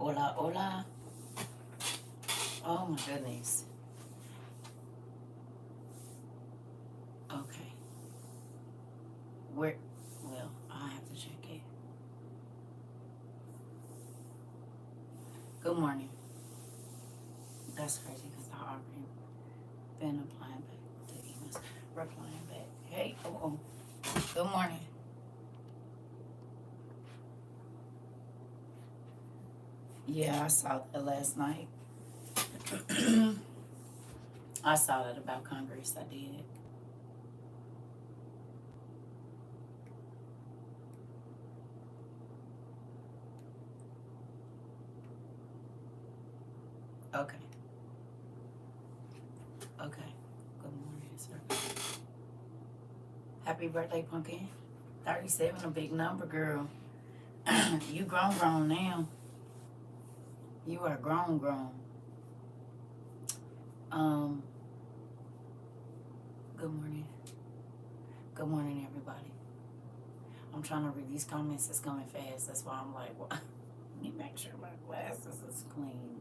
Hola, hola. Oh my goodness. Okay. Where? Well, I have to check it. Good morning. That's crazy because I already been applying back to emails. Replying back. Hey, oh. Good morning. Yeah, I saw that last night. I saw that about Congress. I did. Okay. Okay. Good morning, sir. Happy birthday, Pumpkin. 37, a big number, girl. You grown now. You are grown. Um, good morning. Good morning, everybody. I'm trying to read these comments. It's coming fast. That's why I'm like, well, let me make sure my glasses is clean.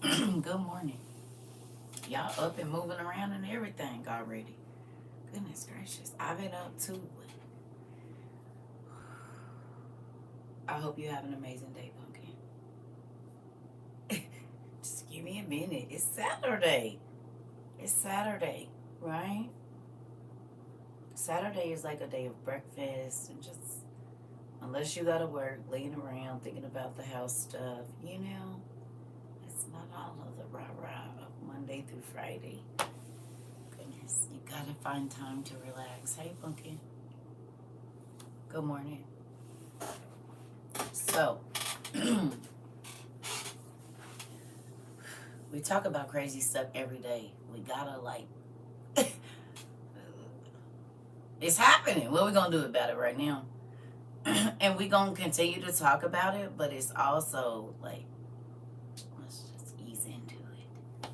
Damn. Good morning. Y'all up and moving around and everything already. Goodness gracious. I've been up too. I hope you have an amazing day, Pumpkin. Just give me a minute. It's Saturday. It's Saturday, right? Saturday is like a day of breakfast and just, unless you gotta work, laying around thinking about the house stuff, it's not all of the rah-rah of Monday through Friday. Goodness, you gotta find time to relax. Hey, Pumpkin. Good morning. So, we talk about crazy stuff every day. We gotta it's happening. What we gonna do about it right now? And we gonna continue to talk about it, but it's also like, let's just ease into it.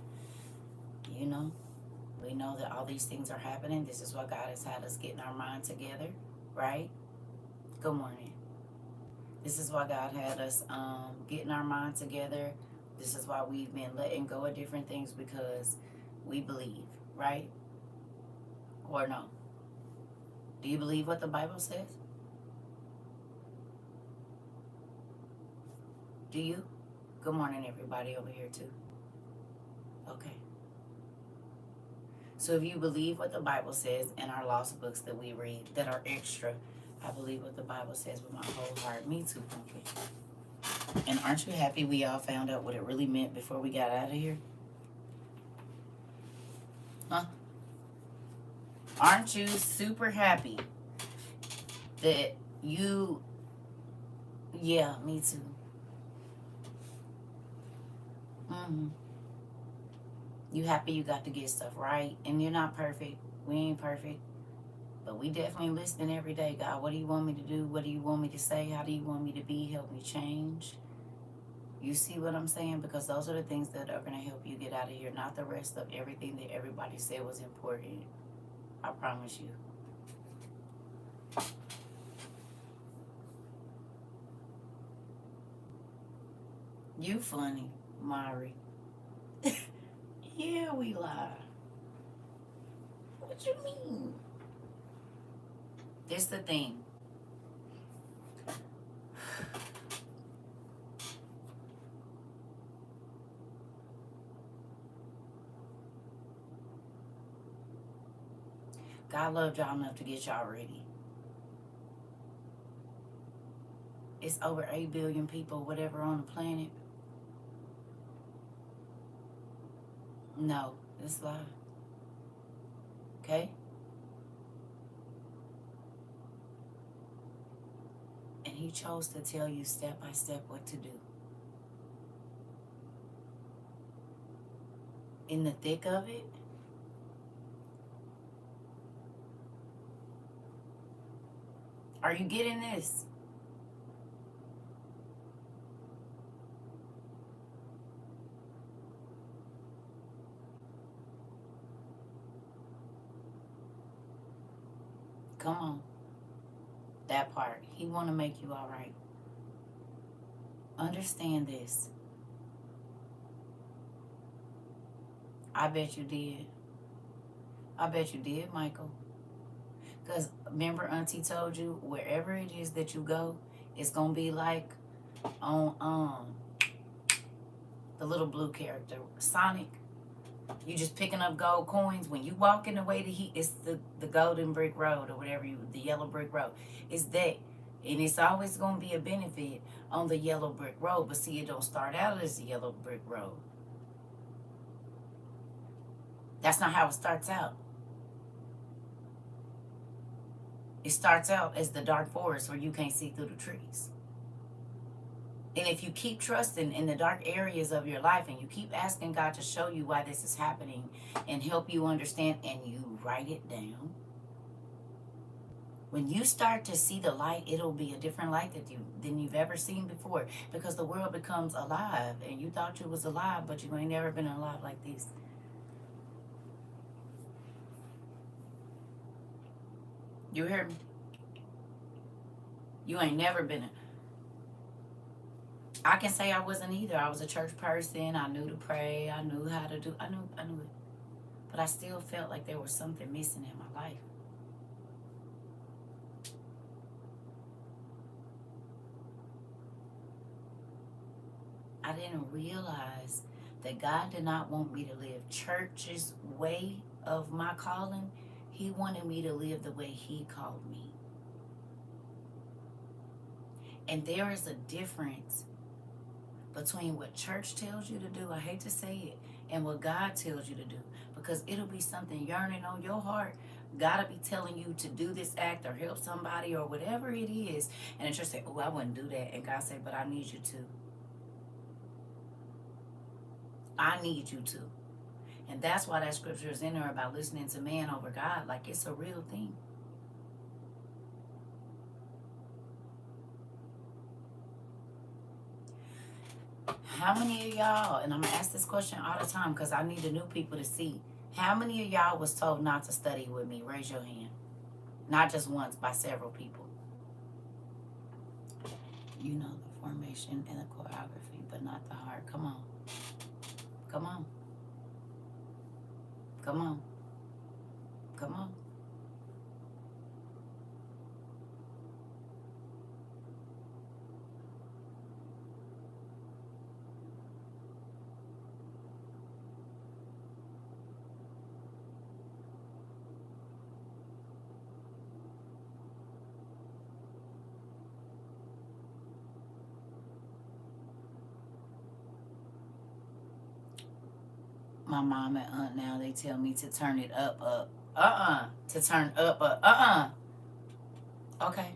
We know that all these things are happening. This is why God has had us getting our mind together, right? Good morning. This is why God had us getting our mind together. This is why we've been letting go of different things, because we believe, right? Or no? Do you believe what the Bible says? Do you? Good morning, everybody over here too. Okay. So if you believe what the Bible says in our lost books that we read that are extra, I believe what the Bible says with my whole heart. Me too, Pumpkin. And aren't you happy we all found out what it really meant before we got out of here? Huh? Aren't you super happy that you... Yeah, me too. Mm-hmm. You happy you got to get stuff right, and you're not perfect. We ain't perfect. But we definitely listening every day. God, what do you want me to do? What do you want me to say? How do you want me to be? Help me change. You see what I'm saying? Because those are the things that are going to help you get out of here, not the rest of everything that everybody said was important. I promise you. You funny, Mari. Yeah, we lie. What you mean? This the thing. God loved y'all enough to get y'all ready. It's over 8 billion people, whatever, on the planet. No, it's a lie. Okay? And he chose to tell you step by step what to do. In the thick of it, are you getting this? Come on. That part. He want to make you all right. Understand this. I bet you did. I bet you did, Michael. Because remember, Auntie told you wherever it is that you go, it's gonna be like on the little blue character, Sonic. You just picking up gold coins. When you walk in the way to heat, it's the golden brick road or whatever the yellow brick road. It's that. And it's always gonna be a benefit on the yellow brick road. But see, it don't start out as the yellow brick road. That's not how it starts out. It starts out as the dark forest where you can't see through the trees. And if you keep trusting in the dark areas of your life and you keep asking God to show you why this is happening and help you understand and you write it down, when you start to see the light, it'll be a different light than you've ever seen before, because the world becomes alive and you thought you was alive, but you ain't never been alive like this. You hear me? You ain't never been. I can say I wasn't either. I was a church person. I knew to pray. I knew how to do. I knew it. But I still felt like there was something missing in my life. I didn't realize that God did not want me to live church's way of my calling. He wanted me to live the way He called me. And there is a difference between what church tells you to do, I hate to say it, and what God tells you to do. Because it'll be something yearning on your heart. God'll be telling you to do this act or help somebody or whatever it is. And the church say, oh, I wouldn't do that. And God say, but I need you to. I need you to. And that's why that scripture is in there about listening to man over God. Like, it's a real thing. How many of y'all, and I'm going to ask this question all the time because I need the new people to see. How many of y'all was told not to study with me? Raise your hand. Not just once, by several people. You know the formation and the choreography, but not the heart. Come on. Come on. Come on. Come on. My mom and aunt now, they tell me to turn it up. To turn up. Okay.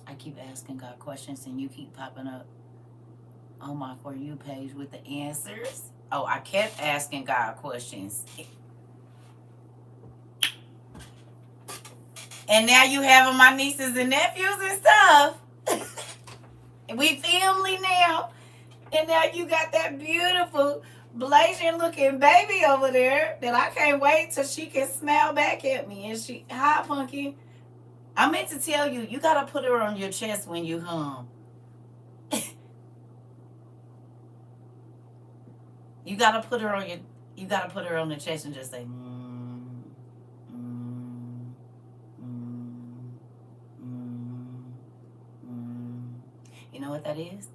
I keep asking God questions and you keep popping up on my For You page with the answers. Oh, I kept asking God questions. And now you having my nieces and nephews and stuff. We family now. And now you got that beautiful blazing looking baby over there that I can't wait till she can smile back at me. And she, hi, Punky. I meant to tell you, you got to put her on your chest when you hum. You got to put her on the chest and just say, You know what that is?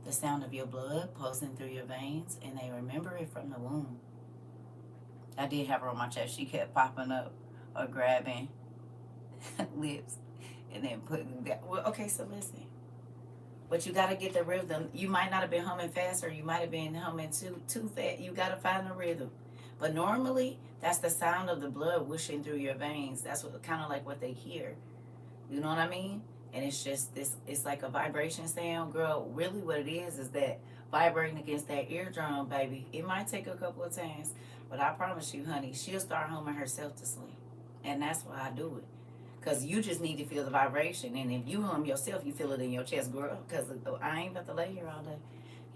The sound of your blood pulsing through your veins, and they remember it from the womb. I did have her on my chest. She kept popping up or grabbing lips and then putting that. Well, okay, so listen. But you got to get the rhythm. You might not have been humming fast, or you might have been humming too fast. You got to find the rhythm. But normally, that's the sound of the blood whooshing through your veins. That's what kind of like what they hear. You know what I mean? And it's just this. It's like a vibration sound, girl. Really, what it is that vibrating against that eardrum, baby. It might take a couple of times, but I promise you, honey, she'll start humming herself to sleep. And that's why I do it. Because you just need to feel the vibration. And if you hum yourself, you feel it in your chest, girl. Because I ain't about to lay here all day.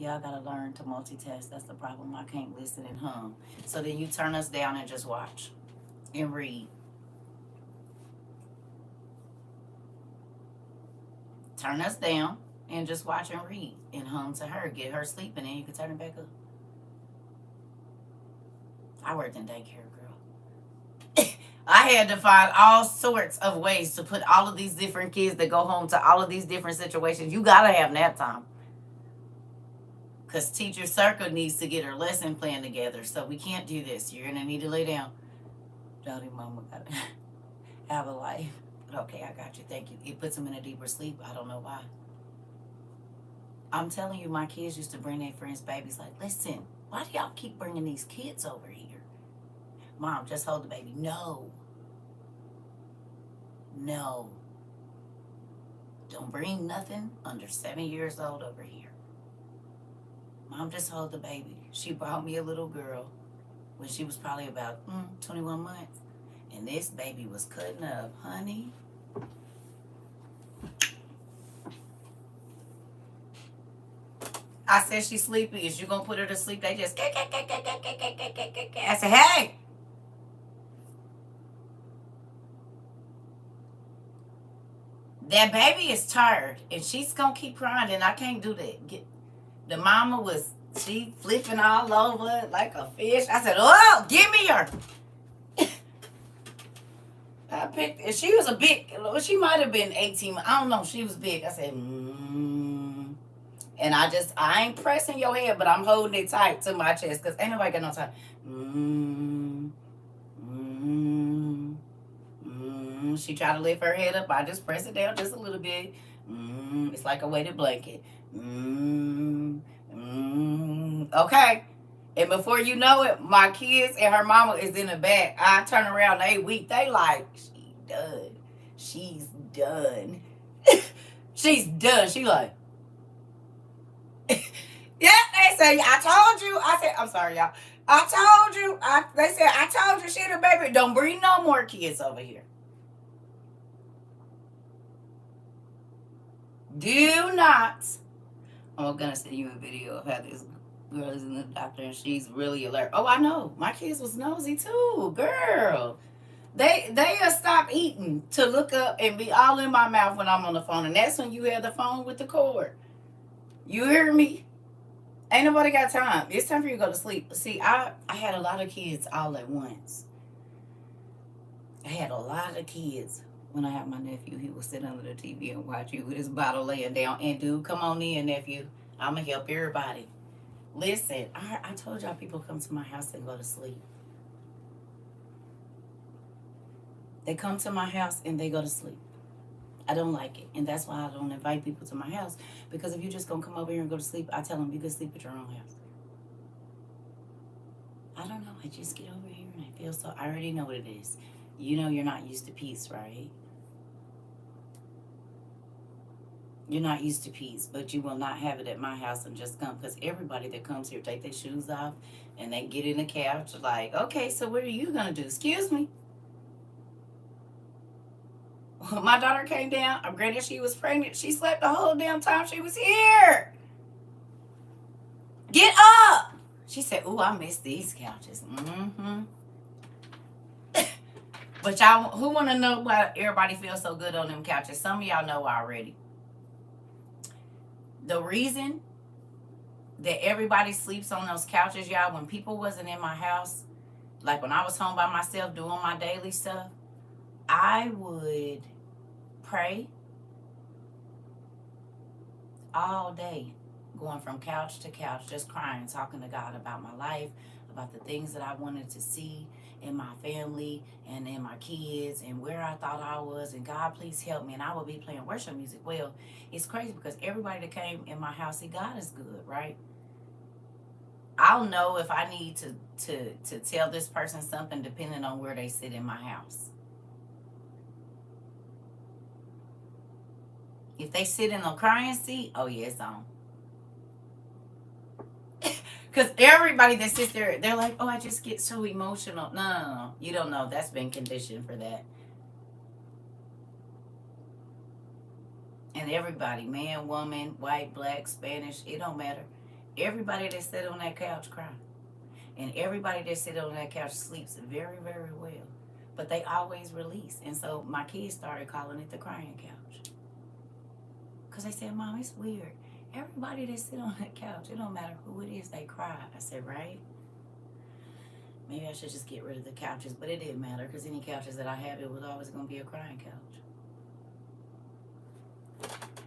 Y'all got to learn to multitask. That's the problem. I can't listen and hum. So then you turn us down and just watch. and read. Turn us down and just watch and read and hum to her. Get her sleep and then you can turn it back up. I worked in daycare, girl. I had to find all sorts of ways to put all of these different kids that go home to all of these different situations. You gotta have nap time. Because teacher CERCA needs to get her lesson plan together. So we can't do this. You're gonna need to lay down. Jody, mama gotta have a life. Okay, I got you. Thank you. It puts them in a deeper sleep. I don't know why. I'm telling you, my kids used to bring their friends' babies. Like, listen, why do y'all keep bringing these kids over here? Mom, just hold the baby. No. No. Don't bring nothing under 7 years old over here. Mom, just hold the baby. She brought me a little girl when she was probably about 21 months. And this baby was cutting up, honey. I said she's sleepy. Is you gonna put her to sleep? They just I said, hey. That baby is tired and she's gonna keep crying and I can't do that. The mama was she flipping all over like a fish. I said, oh, give me her. I picked, and she was a big, she might have been 18. I don't know. She was big. I said, and I ain't pressing your head, but I'm holding it tight to my chest because ain't nobody got no time. She tried to lift her head up. I just press it down just a little bit. It's like a weighted blanket. Okay. And before you know it, my kids and her mama is in the back. I turn around, they weak. They like, she done. She's done. She's done. She like, yeah, they say, I told you. I said, I'm sorry, y'all. I told you. They said, I told you she the baby. Don't bring no more kids over here. Do not. I'm going to send you a video of how this girl is in the doctor and she's really alert. Oh, I know. My kids was nosy too, girl. They'll stop eating to look up and be all in my mouth when I'm on the phone. And that's when you have the phone with the cord. You hear me? Ain't nobody got time. It's time for you to go to sleep. See, I had a lot of kids all at once. I had a lot of kids. When I had my nephew, he would sit under the TV and watch you with his bottle laying down. And dude, come on in, nephew. I'm going to help everybody. Listen, I told y'all people come to my house and go to sleep. They come to my house and they go to sleep. I don't like it. And that's why I don't invite people to my house. Because if you're just going to come over here and go to sleep, I tell them you can sleep at your own house. I don't know. I just get over here and I feel so... I already know what it is. You know you're not used to peace, right? You're not used to peace, but you will not have it at my house and just come. Because everybody that comes here take their shoes off and they get in the couch like, okay, so what are you going to do? Excuse me. My daughter came down. Granted, she was pregnant. She slept the whole damn time she was here. Get up. She said, ooh, I miss these couches. But y'all, who want to know why everybody feels so good on them couches? Some of y'all know already. The reason that everybody sleeps on those couches, y'all, when people wasn't in my house, like when I was home by myself doing my daily stuff, I would pray all day, going from couch to couch, just crying, talking to God about my life, about the things that I wanted to see in my family and in my kids and where I thought I was, and God, please help me. And I would be playing worship music. Well, it's crazy because everybody that came in my house, see, God is good, right? I'll know if I need to tell this person something depending on where they sit in my house. If they sit in the crying seat, oh yeah, it's on. Because everybody that sits there, they're like, oh, I just get so emotional. No. You don't know. That's been conditioned for that. And everybody, man, woman, white, black, Spanish, it don't matter. Everybody that sit on that couch cry. And everybody that sit on that couch sleeps very, very well. But they always release. And so my kids started calling it the crying couch. Because they said, Mom, it's weird. Everybody that sit on that couch, it don't matter who it is, they cry. I said, right? Maybe I should just get rid of the couches. But it didn't matter, because any couches that I have, it was always going to be a crying couch.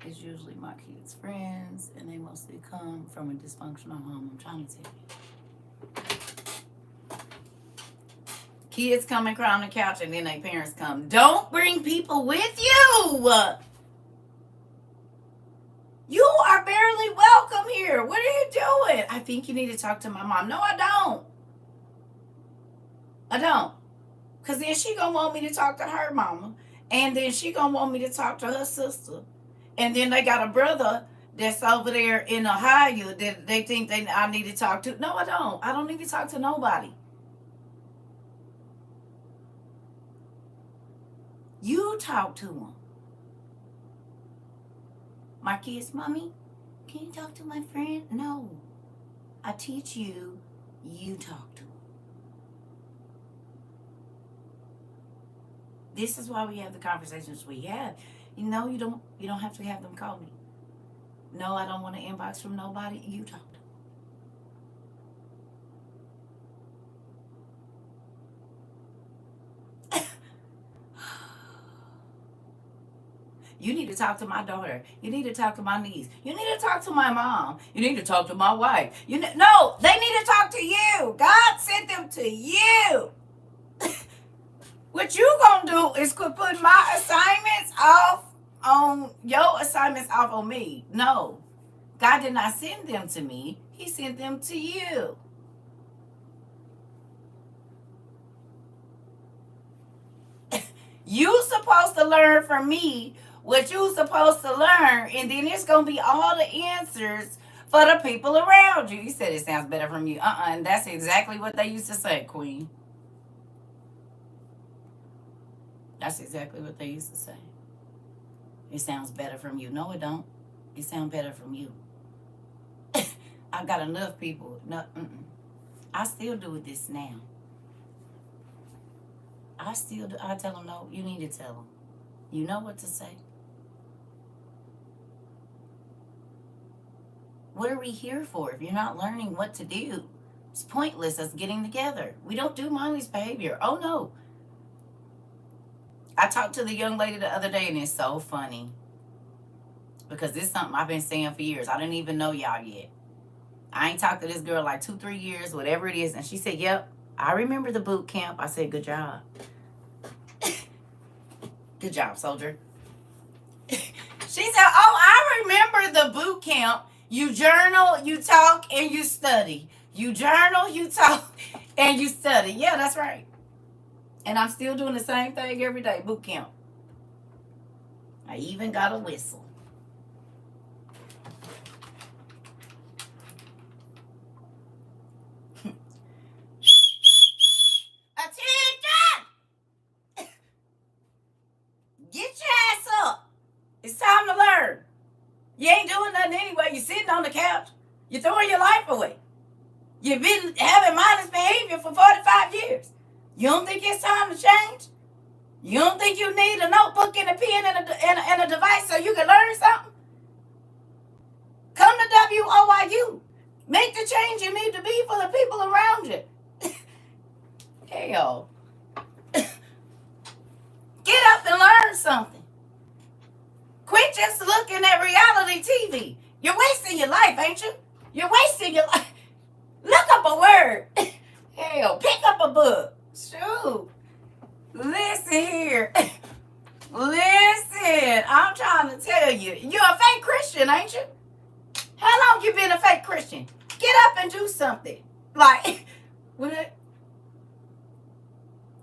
It's usually my kids' friends, and they mostly come from a dysfunctional home. I'm trying to tell you. Kids come and cry on the couch, and then their parents come. Don't bring people with you. You are barely welcome here. What are you doing? I think you need to talk to my mom. No, I don't. I don't. Because then she going to want me to talk to her mama. And then she going to want me to talk to her sister. And then they got a brother that's over there in Ohio that they think I need to talk to. No, I don't. I don't need to talk to nobody. You talk to them. My kids, Mommy, can you talk to my friend? No. I teach you, you talk to them. This is why we have the conversations we have. You know, you don't have to have them call me. No, I don't want an inbox from nobody. You talk to them. You need to talk to my daughter. You need to talk to my niece. You need to talk to my mom. You need to talk to my wife. No, they need to talk to you. God sent them to you. What you gonna do is quit putting my assignments off on your assignments off on me. No, God did not send them to me. He sent them to you. You supposed to learn from me what you supposed to learn, and then it's gonna be all the answers for the people around you. You said it sounds better from you. And that's exactly what they used to say, Queen. That's exactly what they used to say. It sounds better from you. No, it don't. It sounds better from you. I got enough people. No, I still do this now. I tell them, no, you need to tell them. You know what to say. What are we here for if you're not learning what to do? It's pointless us getting together. We don't do mindless behavior. Oh, no. I talked to the young lady the other day, and it's so funny. Because this is something I've been saying for years. I didn't even know y'all yet. I ain't talked to this girl like 2-3 years, whatever it is. And she said, yep, I remember the boot camp. I said, good job. Good job, soldier. She said, oh, I remember the boot camp. You journal, you talk, and you study. You journal, you talk, and you study. Yeah, that's right. And I'm still doing the same thing every day, boot camp. I even got a whistle. Attention! Get your ass up. It's time to learn. You ain't doing nothing anyway. You're sitting on the couch. You're throwing your life away. You've been having mindless behavior for 45 years. You don't think it's time to change? You don't think you need a notebook and a pen and a device so you can learn something? Come to WOIU. Make the change you need to be for the people around you. Hell. Get up and learn something. Quit just looking at reality TV. You're wasting your life, ain't you? You're wasting your life. Look up a word. Hell, pick up a book. Shoot. Listen here. Listen. I'm trying to tell you. You're a fake Christian, ain't you? How long you been a fake Christian? Get up and do something. Like, what?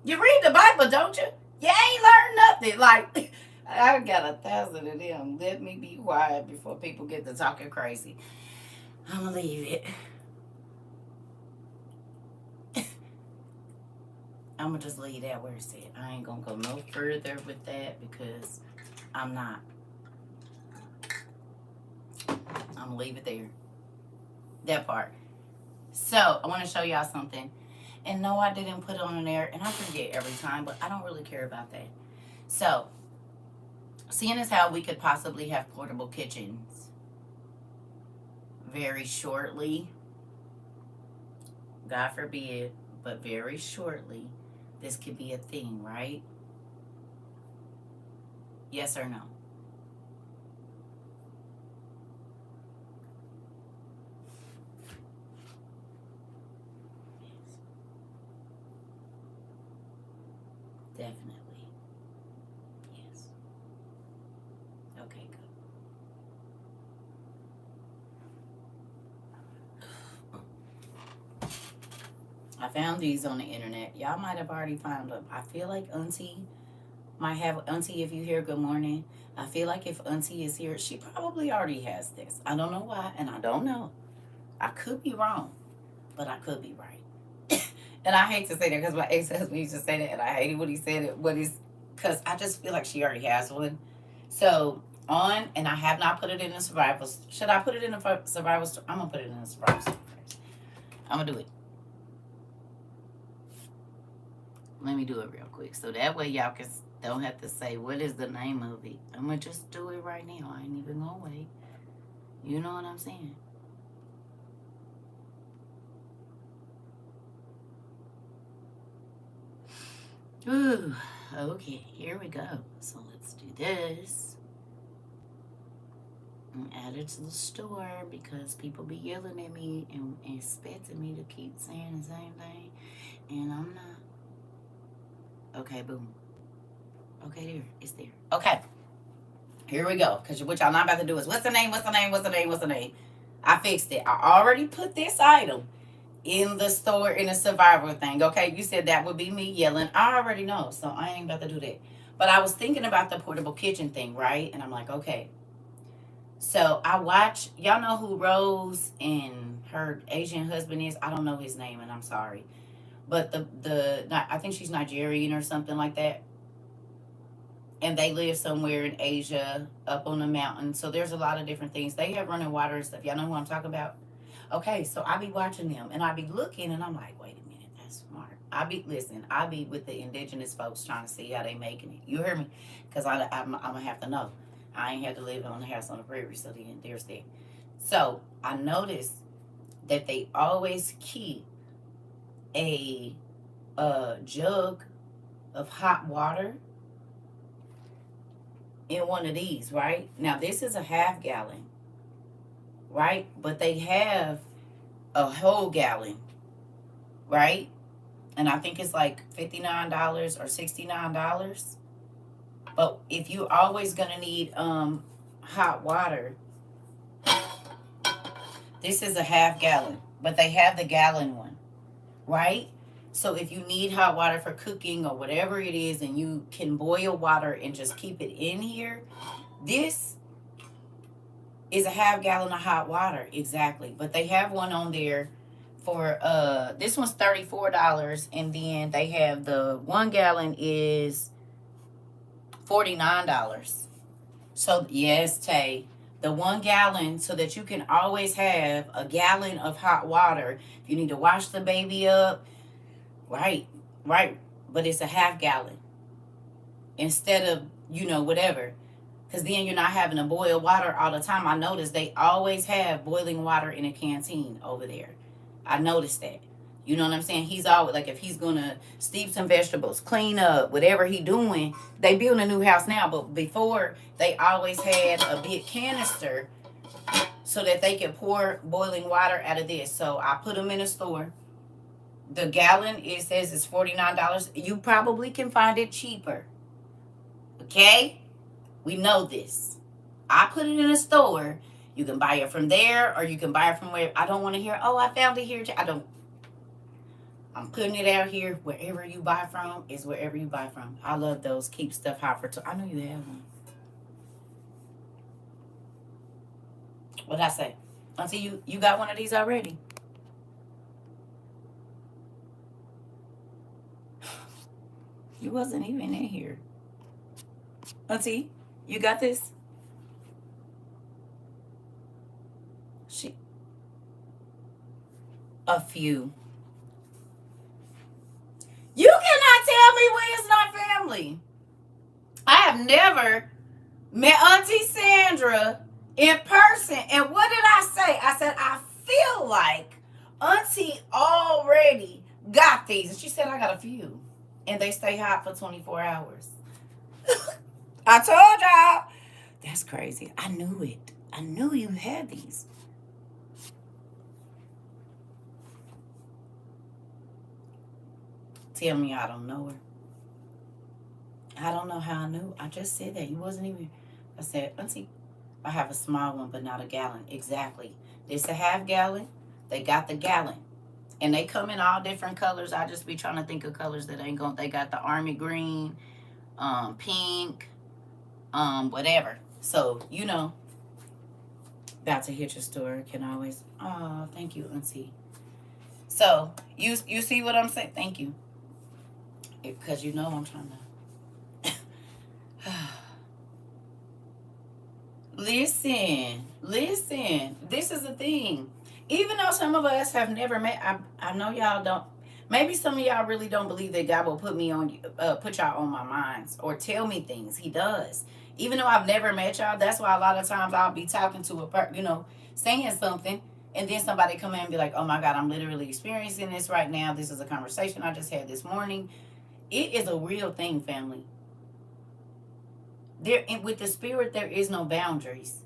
You read the Bible, don't you? You ain't learned nothing. Like, I got 1,000 of them. Let me be quiet before people get to talking crazy. I'm going to leave it. I'm going to just leave that where it's at. I ain't going to go no further with that because I'm not. I'm going to leave it there. That part. So, I want to show y'all something. And no, I didn't put it on there, and I forget every time, but I don't really care about that. So, seeing as how we could possibly have portable kitchens very shortly, God forbid, but very shortly, this could be a thing, right? Yes or no? Yes, definitely. Yes. Okay, good. I found these on the internet. Y'all might have already found them. I feel like Auntie might have. Auntie, if you hear good morning, I feel like if Auntie is here, she probably already has this. I don't know why, and I don't know. I could be wrong, but I could be right. And I hate to say that because my ex-husband used to say that, and I hated when he said it. What is, because I just feel like she already has one. So on, and I have not put it in the survival. Should I put it in the survival store? I'm gonna put it in the survival store first. I'm gonna do it. Let me do it real quick, so that way y'all can don't have to say what is the name of it. I'm gonna just do it right now. I ain't even gonna wait. You know what I'm saying? Ooh, okay, here we go. So let's do this and add it to the store because people be yelling at me and expecting me to keep saying the same thing, and I'm not. Okay, boom. Okay, there. It's there. Okay, here we go. Because what y'all not about to do is, what's the name? What's the name? What's the name? What's the name? I fixed it. I already put this item in the store in a survivor thing. Okay, you said that would be me yelling. I already know, so I ain't about to do that. But I was thinking about the portable kitchen thing, right? And I'm like, okay. So I watch. Y'all know who Rose and her Asian husband is? I don't know his name, and I'm sorry. But I think she's Nigerian or something like that, and they live somewhere in Asia up on the mountain. So there's a lot of different things. They have running water and stuff. Y'all know who I'm talking about? Okay, so I be watching them and I be looking and I'm like, wait a minute, that's smart. I be with the indigenous folks trying to see how they making it. You hear me? Because I'm gonna have to know. I ain't had to live on the house on the prairie, so there's that. So I noticed that they always keep a jug of hot water in one of these, right? Now this is a half gallon, right? But they have a whole gallon, right? And I think it's like $59 or $69. But if you're always gonna need hot water, this is a half gallon. But they have the gallon one, right? So if you need hot water for cooking or whatever it is, and you can boil water and just keep it in here, this is a half gallon of hot water exactly. But they have one on there for this one's $34, and then they have the 1 gallon is $49. So yes, Tay, the 1 gallon, so that you can always have a gallon of hot water if you need to wash the baby up. Right, right. But it's a half gallon instead of, whatever. Because then you're not having to boil water all the time. I noticed they always have boiling water in a canteen over there. I noticed that. You know what I'm saying? He's always like, if he's gonna steep some vegetables, clean up, whatever he doing. They build a new house now, but before they always had a big canister so that they could pour boiling water out of this. So I put them in a store. The gallon, it says it's $49. You probably can find it cheaper. Okay? We know this. I put it in a store. You can buy it from there, or you can buy it from where. I don't want to hear, oh, I found it here. I don't. I'm putting it out here. Wherever you buy from is wherever you buy from. I love those. Keep stuff hot for. I know you have one. What did I say? Auntie, you got one of these already? You wasn't even in here. Auntie, you got this? She. A few. Auntie, I have never met Auntie Sandra in person. And what did I say? I said, I feel like Auntie already got these. And she said, I got a few. And they stay hot for 24 hours. I told y'all. That's crazy. I knew it. I knew you had these. Tell me I don't know her. I don't know how I knew. I just said that. You wasn't even. I said, Auntie, I have a small one, but not a gallon. Exactly. This a half gallon. They got the gallon. And they come in all different colors. I just be trying to think of colors that ain't going. They got the army green, pink, whatever. So, you know, about to hit your store. Can always. Oh, thank you, Auntie. So, you see what I'm saying? Thank you. Because you know I'm trying to. Listen. This is the thing. Even though some of us have never met, I know y'all don't. Maybe some of y'all really don't believe that God will put y'all on my minds or tell me things. He does. Even though I've never met y'all, that's why a lot of times I'll be talking to saying something, and then somebody come in and be like, "Oh my God, I'm literally experiencing this right now. This is a conversation I just had this morning." It is a real thing, family. With the spirit, there is no boundaries.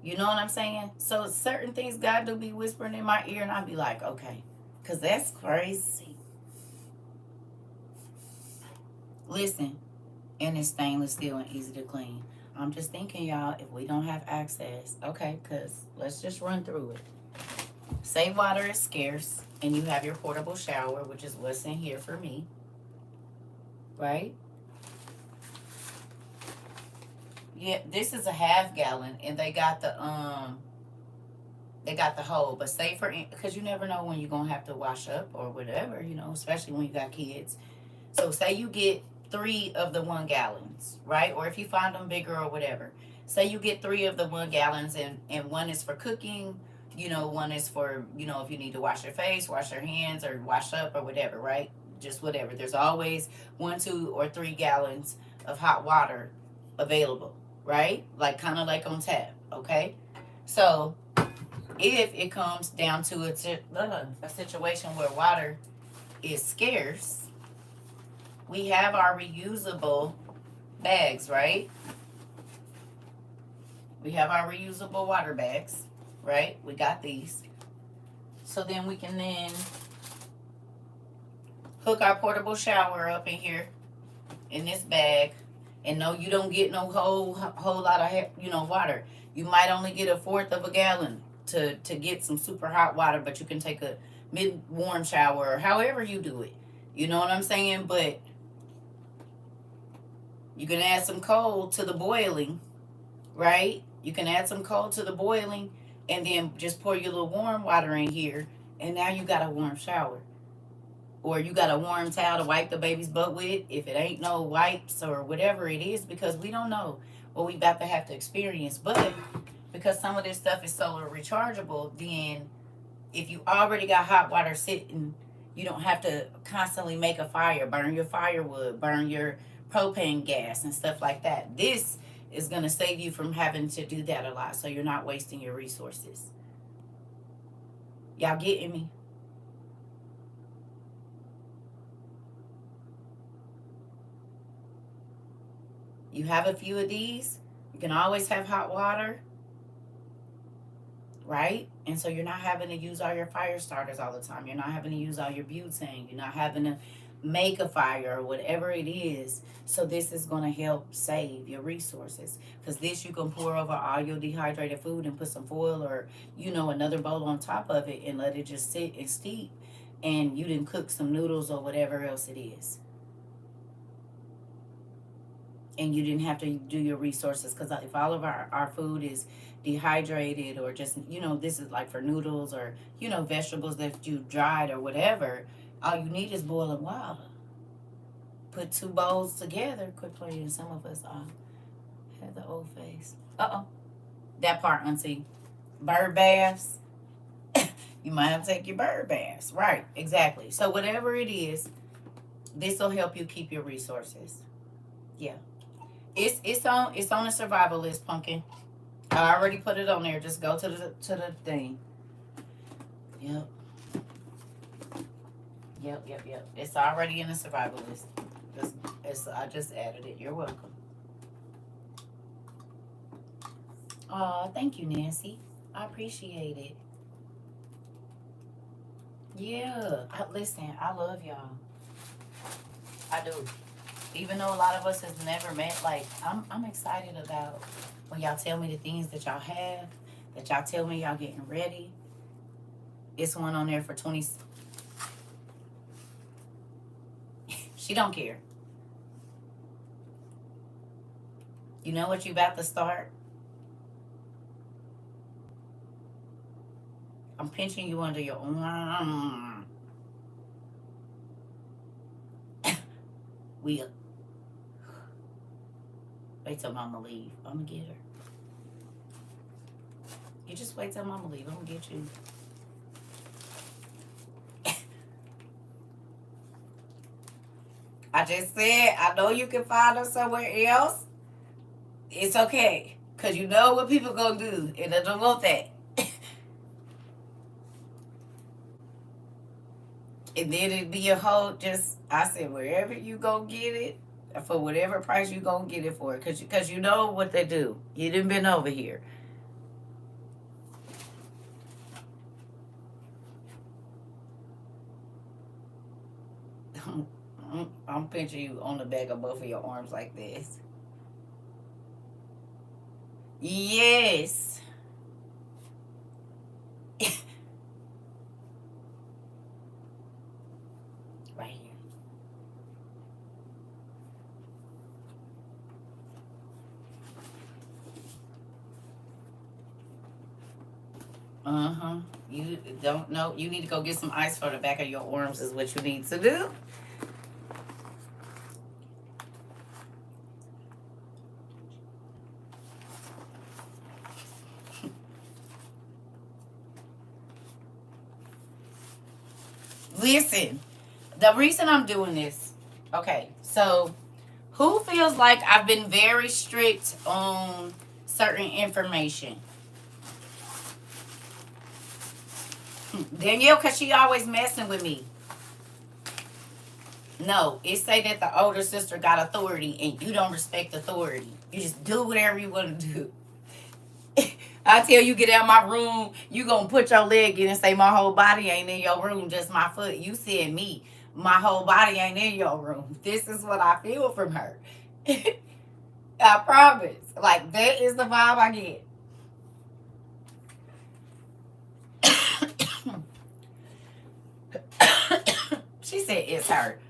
You know what I'm saying? So certain things God do be whispering in my ear, and I'll be like, okay, because that's crazy. Listen, and it's stainless steel and easy to clean. I'm just thinking, y'all, if we don't have access, okay, because let's just run through it. Say water is scarce, and you have your portable shower, which is what's in here for me, right? Yeah, this is a half gallon, and they got the whole. But say because you never know when you're gonna have to wash up or whatever, especially when you got kids. So say you get 3 of the 1 gallons, right? Or if you find them bigger or whatever. Say you get 3 of the 1 gallons, and one is for cooking. One is for if you need to wash your face, wash your hands, or wash up or whatever, right? Just whatever. There's always 1, 2, or 3 gallons of hot water available. Right? Like kind of like on tap, okay? So if it comes down to a situation where water is scarce, we have our reusable bags, right? We have our reusable water bags, right? We got these. So then we can then hook our portable shower up in here in this bag. And no, you don't get no whole lot of water. You might only get 1/4 of a gallon to get some super hot water, but you can take a mid-warm shower or however you do it. You know what I'm saying? But you can add some cold to the boiling, right? You can add some cold to the boiling and then just pour your little warm water in here, and now you got a warm shower. Or you got a warm towel to wipe the baby's butt with if it ain't no wipes or whatever it is, because we don't know what we about to have to experience. But because some of this stuff is solar rechargeable, then if you already got hot water sitting, you don't have to constantly make a fire, burn your firewood, burn your propane gas and stuff like that. This is going to save you from having to do that a lot, so you're not wasting your resources. Y'all getting me? You have a few of these, you can always have hot water, right? And so you're not having to use all your fire starters all the time. You're not having to use all your butane. You're not having to make a fire or whatever it is. So this is going to help save your resources, because this you can pour over all your dehydrated food and put some foil or, another bowl on top of it and let it just sit and steep. And you didn't cook some noodles or whatever else it is. And you didn't have to do your resources, because if all of our food is dehydrated or just, this is like for noodles or, vegetables that you dried or whatever, all you need is boiling water. Put 2 bowls together. Quit playing. Some of us have the old face. That part, Auntie. Bird baths. You might have to take your bird baths. Right, exactly. So whatever it is, This will help you keep your resources. Yeah. It's on the survival list, pumpkin. I already put it on there. Just go to the thing. Yep. Yep. It's already in the survival list. I just added it. You're welcome. Oh, thank you, Nancy. I appreciate it. Yeah. Listen, I love y'all. I do. Even though a lot of us has never met, like I'm excited about when y'all tell me the things that y'all have, that y'all tell me y'all getting ready. It's one on there for 20. She don't care. You know what you about to start? I'm pinching you under your arm. We wait till mama leave. I'm gonna get her. You just wait till mama leave. I'm gonna get you. I just said, I know you can find her somewhere else. It's okay. Because you know what people gonna do. And I don't want that. And then it'd be a whole just, I said, wherever you gonna get it, for whatever price you gonna get it for. Because you know what they do. You done been over here. I'm pinching you on the back of both of your arms like this. Yes. Right here. Uh-huh. You don't know. You need to go get some ice for the back of your arms is what you need to do. Listen, the reason I'm doing this, okay, so who feels like I've been very strict on certain information? Danielle, because she always messing with me. No, it say that the older sister got authority and you don't respect authority. You just do whatever you want to do. I tell you, get out of my room, you gonna put your leg in and say my whole body ain't in your room, just my foot. You said me. My whole body ain't in your room. This is what I feel from her. I promise. Like, that is the vibe I get. She said it's her.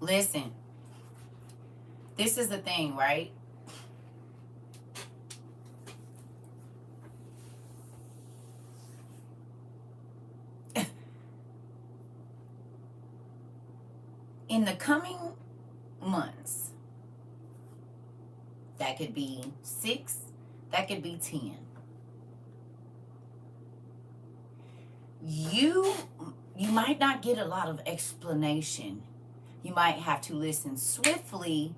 Listen, this is the thing, right? In the coming months, that could be 6, that could be 10. You might not get a lot of explanation. You might have to listen swiftly.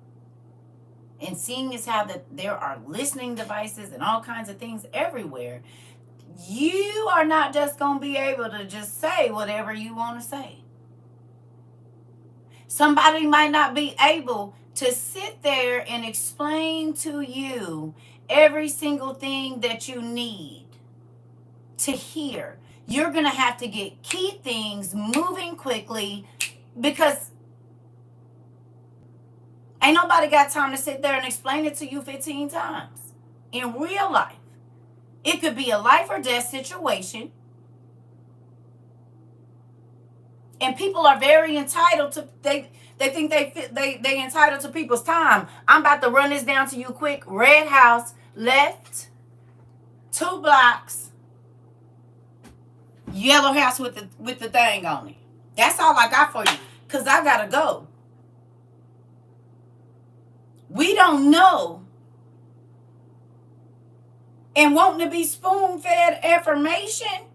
And seeing as how that there are listening devices and all kinds of things everywhere, you are not just going to be able to just say whatever you want to say. Somebody might not be able to sit there and explain to you every single thing that you need to hear. You're going to have to get key things moving quickly because ain't nobody got time to sit there and explain it to you 15 times. In real life, it could be a life or death situation. And people are very entitled to, they think they entitled to people's time. I'm about to run this down to you quick. Red house, left, 2 blocks, yellow house with the thing on it. That's all I got for you. Because I got to go. We don't know. And wanting to be spoon-fed information.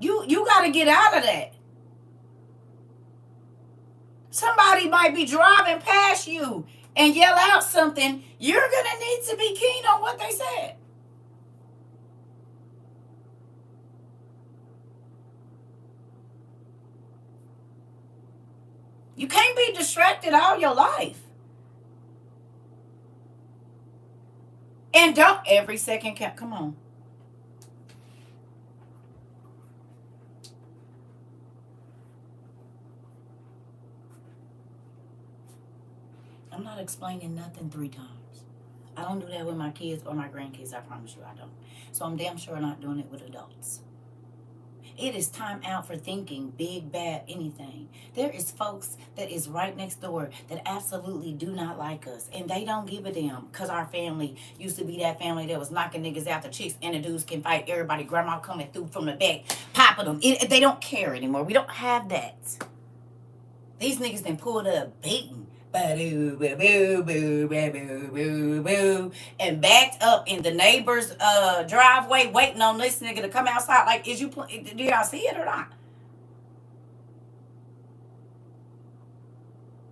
You got to get out of that. Somebody might be driving past you and yell out something. You're going to need to be keen on what they said. You can't be distracted all your life. And don't every second count. Come on. I'm not explaining nothing 3 times. I don't do that with my kids or my grandkids. I promise you I don't. So I'm damn sure not doing it with adults. It is time out for thinking big, bad, anything. There is folks that is right next door that absolutely do not like us. And they don't give a damn. Because our family used to be that family that was knocking niggas out the chicks. And the dudes can fight everybody. Grandma coming through from the back, popping them. They don't care anymore. We don't have that. These niggas then pulled up beating. And backed up in the neighbor's driveway waiting on this nigga to come outside. Like, do y'all see it or not?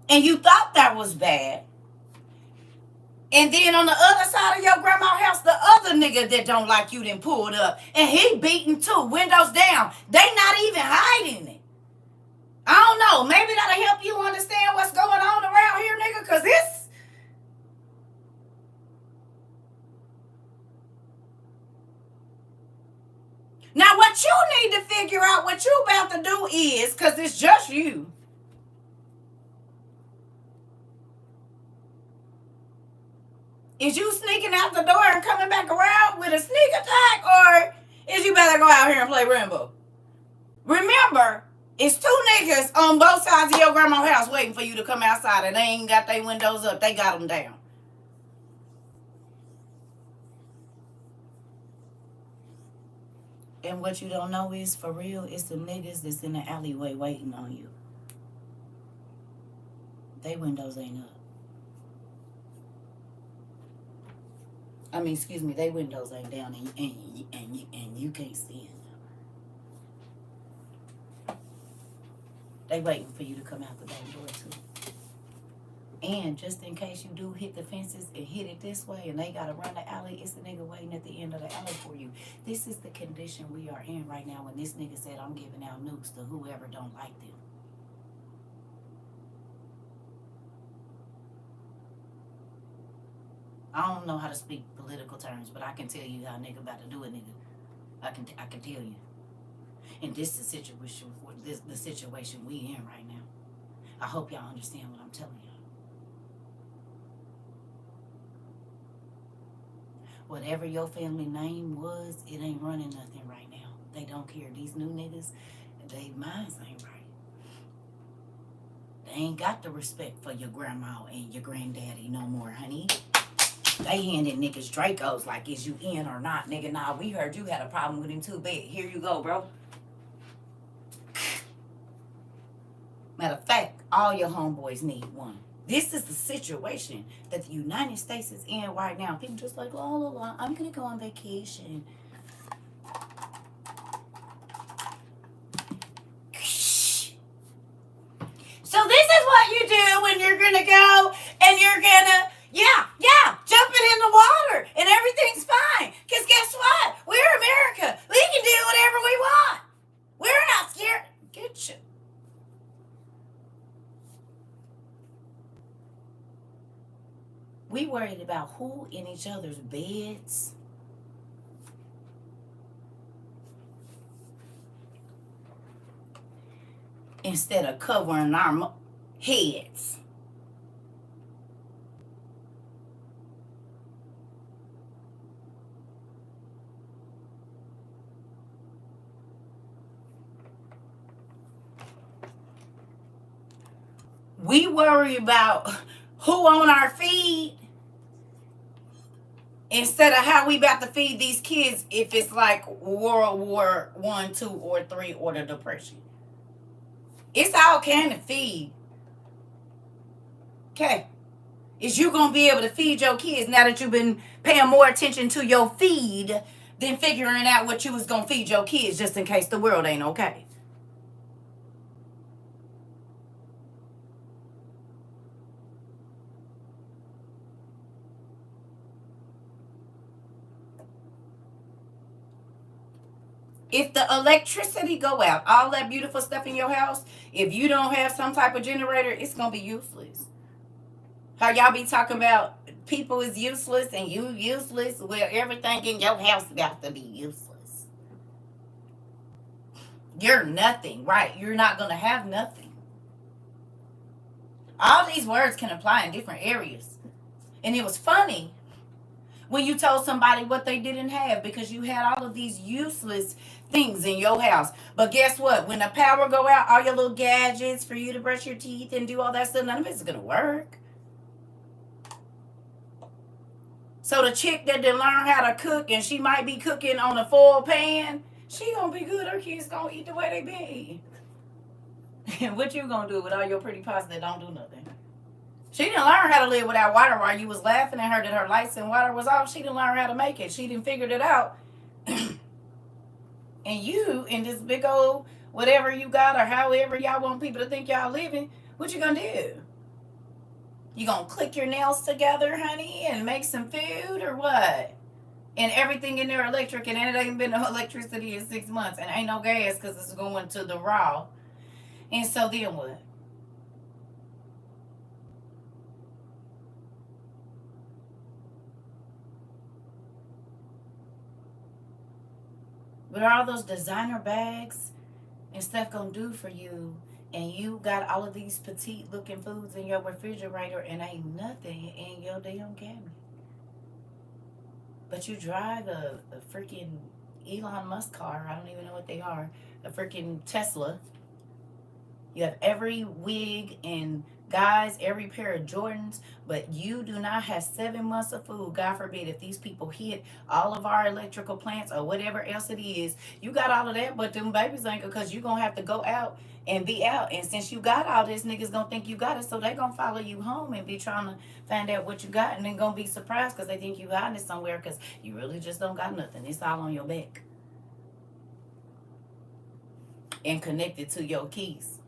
And you thought that was bad. And then on the other side of your grandma's house, the other nigga that don't like you then pulled up. And he beating too, windows down. They not even hiding it. I don't know. Maybe that'll help you understand what's going on around here, nigga, because this. Now, what you need to figure out what you about to do is, because it's just you. Is you sneaking out the door and coming back around with a sneak attack, or is you better go out here and play Rambo? Remember, it's 2 niggas on both sides of your grandma's house waiting for you to come outside, and they ain't got their windows up. They got them down. And what you don't know is, for real, it's the niggas that's in the alleyway waiting on you. They windows ain't up. I mean, excuse me, they windows ain't down, and you can't see it. They waiting for you to come out the back door too. And just in case you do hit the fences and hit it this way and they gotta run the alley, it's the nigga waiting at the end of the alley for you. This is the condition we are in right now when this nigga said, I'm giving out nukes to whoever don't like them. I don't know how to speak political terms, but I can tell you how a nigga about to do it, nigga. I can tell you. And this is the situation we in right now. I hope y'all understand what I'm telling y'all. Whatever your family name was, it ain't running nothing right now. They don't care. These new niggas, they minds ain't right. They ain't got the respect for your grandma and your granddaddy no more, honey. They handing niggas Dracos like, is you in or not? Nigga, nah, we heard you had a problem with him too bad. Here you go, bro. Matter of fact, all your homeboys need one. This is the situation that the United States is in right now. People just like, oh, I'm going to go on vacation. So this is what you do when you're going to go and you're going to, jumping in the water and everything's fine. Because guess what? We're America. We can do whatever we want. We're not scared. Get you. We worried about who in each other's beds. Instead of covering our heads. We worry about who on our feed instead of how we about to feed these kids if it's like World War I, II, or III, or the Depression. It's all can to feed. Okay. Is you going to be able to feed your kids now that you've been paying more attention to your feed than figuring out what you was going to feed your kids just in case the world ain't okay. If the electricity go out, all that beautiful stuff in your house, if you don't have some type of generator, it's going to be useless. How y'all be talking about people is useless and you useless? Well, everything in your house got to be useless. You're nothing, right? You're not going to have nothing. All these words can apply in different areas. And it was funny when you told somebody what they didn't have because you had all of these useless things in your house. But guess what? When the power go out, all your little gadgets for you to brush your teeth and do all that stuff, none of it's going to work. So the chick that didn't learn how to cook and she might be cooking on a foil pan, she gonna be good. Her kids gonna eat the way they been eating. What you gonna do with all your pretty pots that don't do nothing? She didn't learn how to live without water while you was laughing at her that her lights and water was off. She didn't learn how to make it. She didn't figure it out. And you in this big old whatever you got or however y'all want people to think y'all living, what you gonna do? You gonna click your nails together, honey, and make some food or what? And everything in there electric, and it ain't been no electricity in 6 months, and ain't no gas because it's going to the raw. And so then what? What are all those designer bags and stuff gonna do for you? And you got all of these petite looking foods in your refrigerator and ain't nothing in your damn cabinet. But you drive a freaking Elon Musk car. I don't even know what they are. A freaking Tesla. You have every wig and guys, every pair of Jordans, but you do not have 7 months of food. God forbid if these people hit all of our electrical plants or whatever else it is. You got all of that, but them babies ain't, because you're going to have to go out and be out. And since you got all this, niggas going to think you got it, so they going to follow you home and be trying to find out what you got, and then going to be surprised because they think you hiding it somewhere because you really just don't got nothing. It's all on your back and connected to your keys.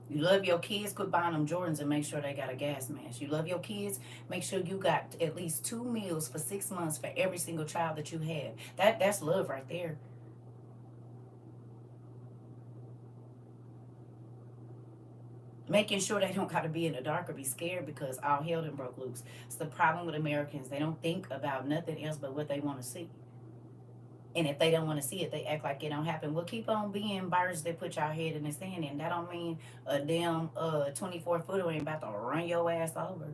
You love your kids, quit buying them Jordans and make sure they got a gas mask. You love your kids, make sure you got at least 2 meals for 6 months for every single child that you have. That's love right there. Making sure they don't got to be in the dark or be scared because all hell done broke loose. It's the problem with Americans. They don't think about nothing else but what they want to see. And if they don't want to see it, they act like it don't happen. Well, keep on being birds that put your head in the sand. And that don't mean a damn 24-footer ain't about to run your ass over.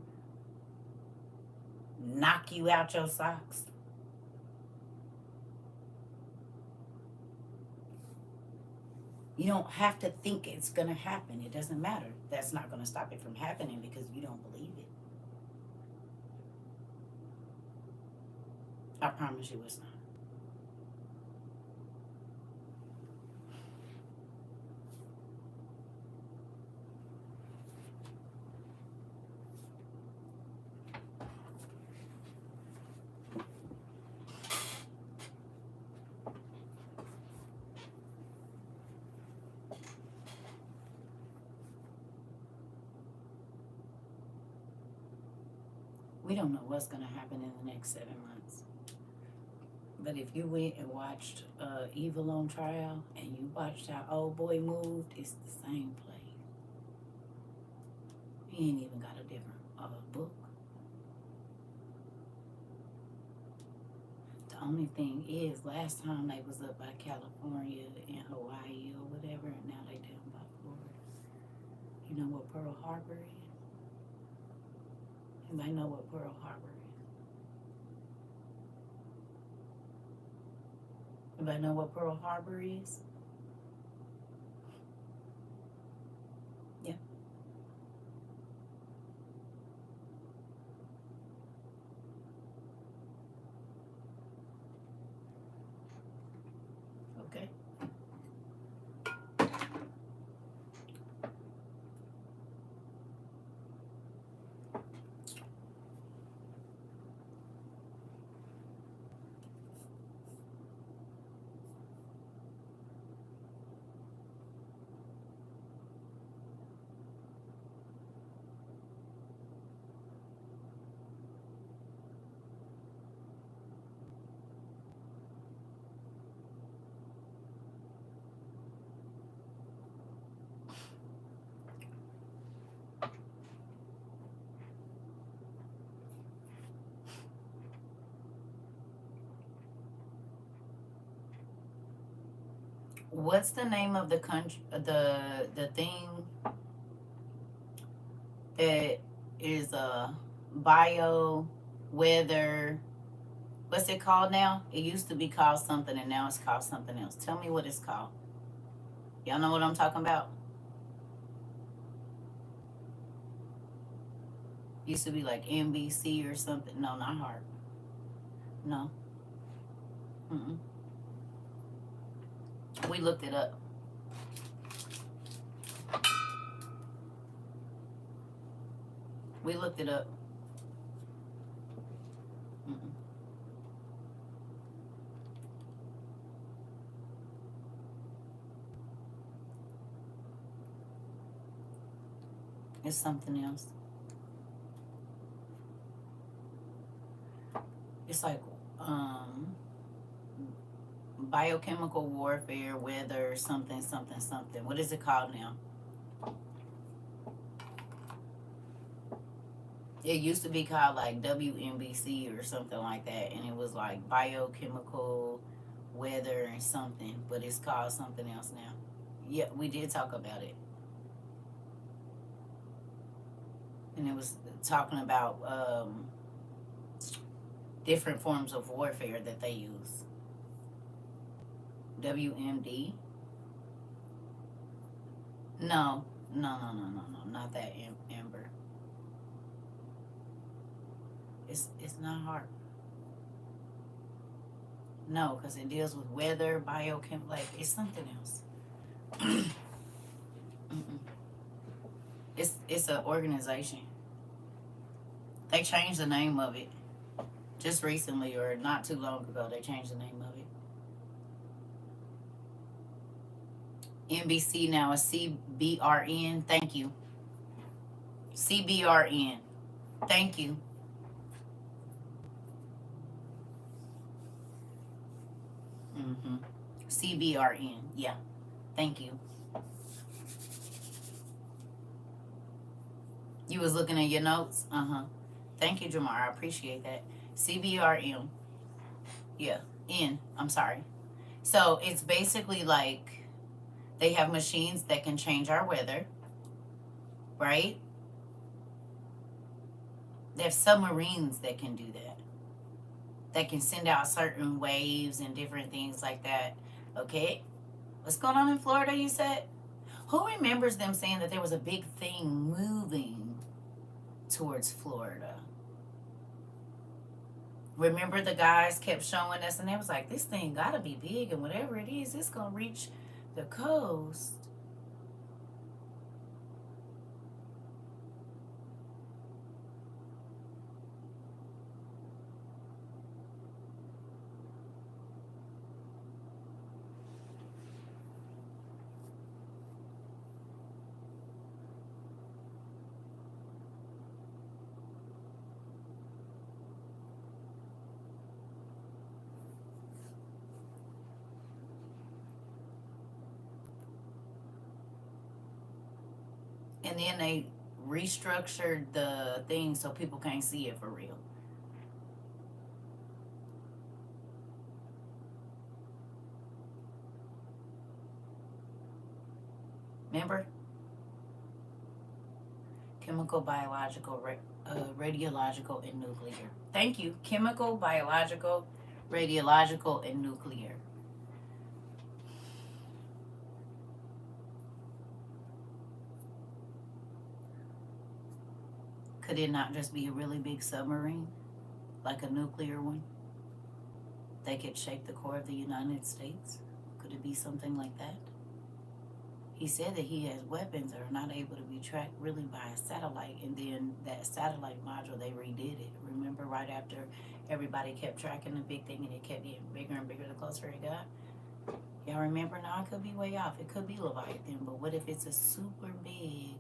Knock you out your socks. You don't have to think it's going to happen. It doesn't matter. That's not going to stop it from happening because you don't believe it. I promise you it's not. We don't know what's going to happen in the next 7 months. But if you went and watched Evil on Trial and you watched how old boy moved, it's the same play. He ain't even got a different book. The only thing is, last time they was up by California and Hawaii or whatever, and now they down by Florida. You know what Pearl Harbor is? Anybody know what Pearl Harbor is? Anybody know what Pearl Harbor is? Yeah. Okay. What's the name of the country, the thing that is bio weather? What's it called now? It used to be called something and now it's called something else. Tell me what it's called. Y'all know what I'm talking about? Used to be like NBC or something. No, not Heart. No. Mm-mm. We looked it up. We looked it up. Mm-mm. It's something else. It's like um biochemical warfare, weather, something, something, something. What is it called now? It used to be called like WNBC or something like that, and it was like biochemical weather and something, but it's called something else now. Yeah, we did talk about it, and it was talking about different forms of warfare that they use. WMD? No, no, not that Amber. It's not hard. No, because it deals with weather, biochem, like it's something else. Mm-mm. It's an organization. They changed the name of it just recently, or not too long ago. They changed the name of it. NBC now is CBRN. Thank you. CBRN. Thank you. Mm-hmm. CBRN. Yeah. Thank you. You was looking at your notes? Uh-huh. Thank you, Jamar. I appreciate that. CBRM. Yeah. I'm sorry. So it's basically like they have machines that can change our weather, right? They have submarines that can do that. That can send out certain waves and different things like that. Okay. What's going on in Florida, you said? Who remembers them saying that there was a big thing moving towards Florida? Remember the guys kept showing us and they was like, this thing gotta be big and whatever it is, it's gonna reach the coast. And then they restructured the thing so people can't see it for real. Remember? Chemical, biological, radiological, and nuclear. Thank you. Chemical, biological, radiological, and nuclear. Could it not just be a really big submarine, like a nuclear one? They could shake the core of the United States? Could it be something like that? He said that he has weapons that are not able to be tracked really by a satellite, and then that satellite module, they redid it. Remember, right after everybody kept tracking the big thing and it kept getting bigger and bigger the closer it got? Y'all remember? Now, I could be way off. It could be Leviathan, but what if it's a super big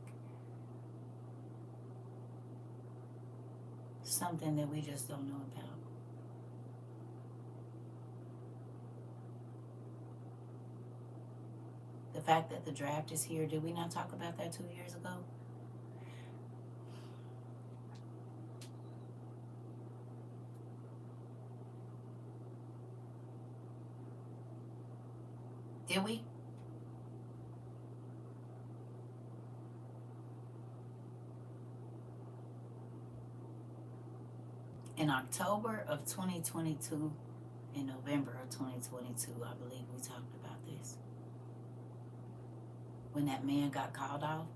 something that we just don't know about? The fact that the draft is here, did we not talk about that 2 years ago? Did we? In October of 2022, in November of 2022, I believe we talked about this. When that man got called off,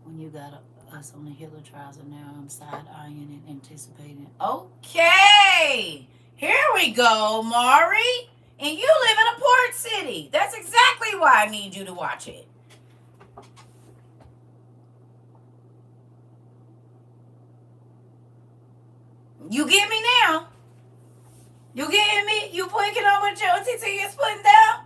when you got us on the hill of trials, and now I'm side-eyeing and anticipating. Okay, here we go, Mari. And you live in a port city. That's exactly why I need you to watch it. You get me now? You getting me? You picking on what your TT is putting down?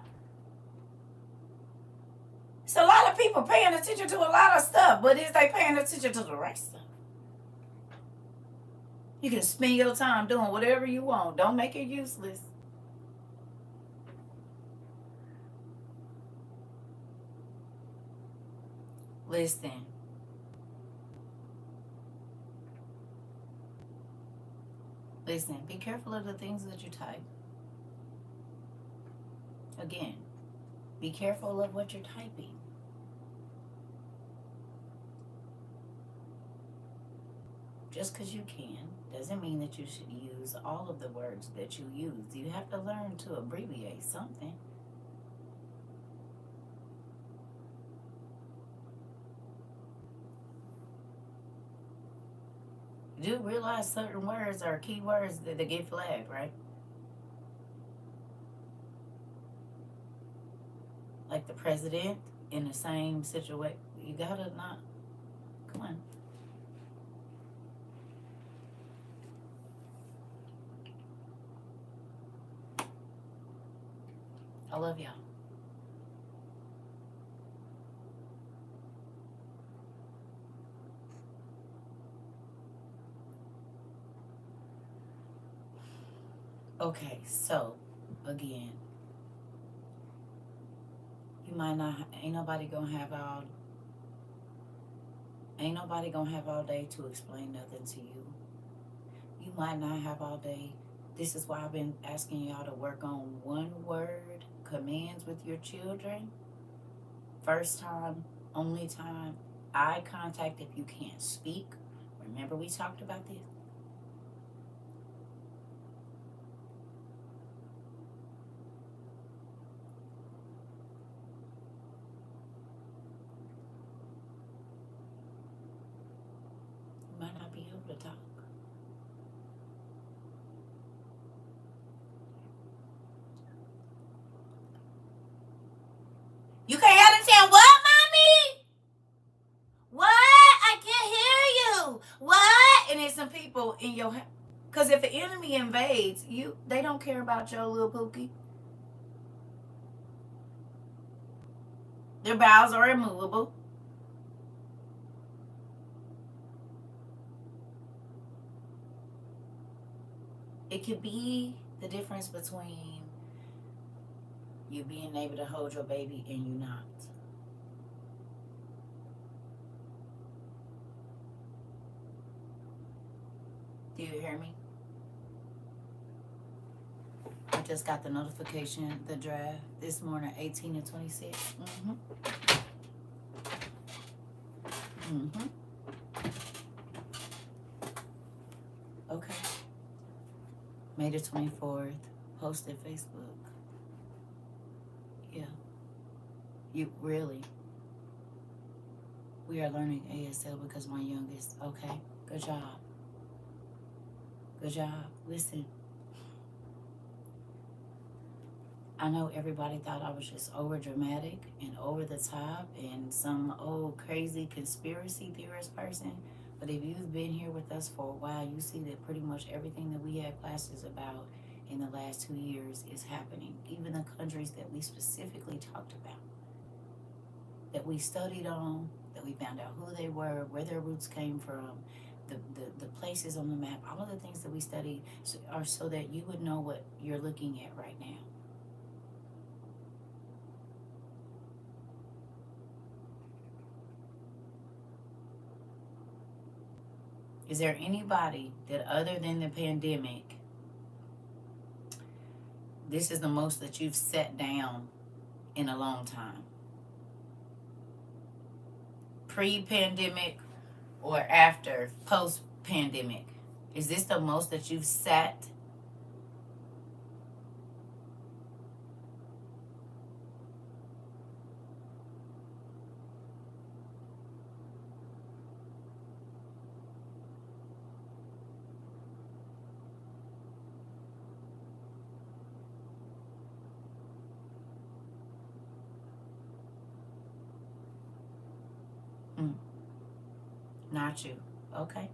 So a lot of people paying attention to a lot of stuff, but is they paying attention to the right stuff? You can spend your time doing whatever you want. Don't make it useless. Listen. Listen, be careful of the things that you type. Again, be careful of what you're typing. Just because you can doesn't mean that you should use all of the words that you use. You have to learn to abbreviate something. You do realize certain words are keywords that get flagged, right? Like the president in the same situation. You gotta not. Come on. I love y'all. Okay, so again, you might not. Ain't nobody gonna have all day to explain nothing to you. You might not have all day. This is why I've been asking y'all to work on one word commands with your children. First time, only time, eye contact if you can't speak. Remember we talked about this? You might not be able to talk. You can't understand what, mommy? What? I can't hear you. What? And there's some people in your house. Because if the enemy invades, they don't care about your little pookie. Their bowels are immovable. It could be the difference between you being able to hold your baby and you not. Do you hear me? I just got the notification, the draft this morning, 18 and 26. Okay. May the 24th, posted Facebook. Yeah. You really. We are learning ASL because my youngest. Okay. Good job. Good job. Listen. I know everybody thought I was just over dramatic and over the top and some old crazy conspiracy theorist person. But if you've been here with us for a while, you see that pretty much everything that we had classes about in the last 2 years is happening. Even the countries that we specifically talked about, that we studied on, that we found out who they were, where their roots came from, the places on the map, all of the things that we studied are so that you would know what you're looking at right now. Is there anybody that other than the pandemic, this is the most that you've sat down in a long time? Pre-pandemic or after, post-pandemic? Is this the most that you've sat? Mm, not you. Okay.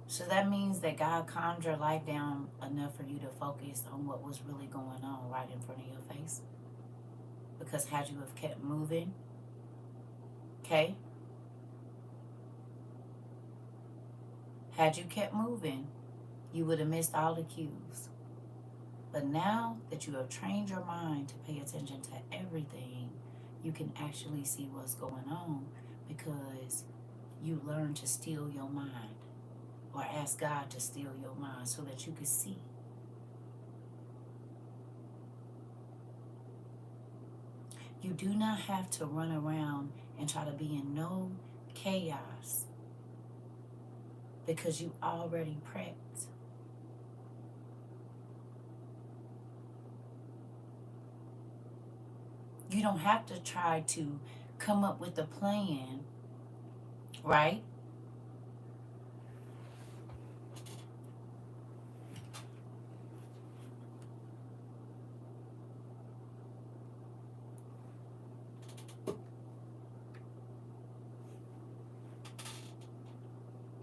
So that means that God calmed your life down enough for you to focus on what was really going on right in front of your face. Because had you have kept moving, okay? Had you kept moving, you would have missed all the cues. But now that you have trained your mind to pay attention to everything, you can actually see what's going on because you learn to still your mind or ask God to still your mind so that you can see. You do not have to run around and try to be in no chaos because you already prepped. You don't have to try to come up with a plan, right?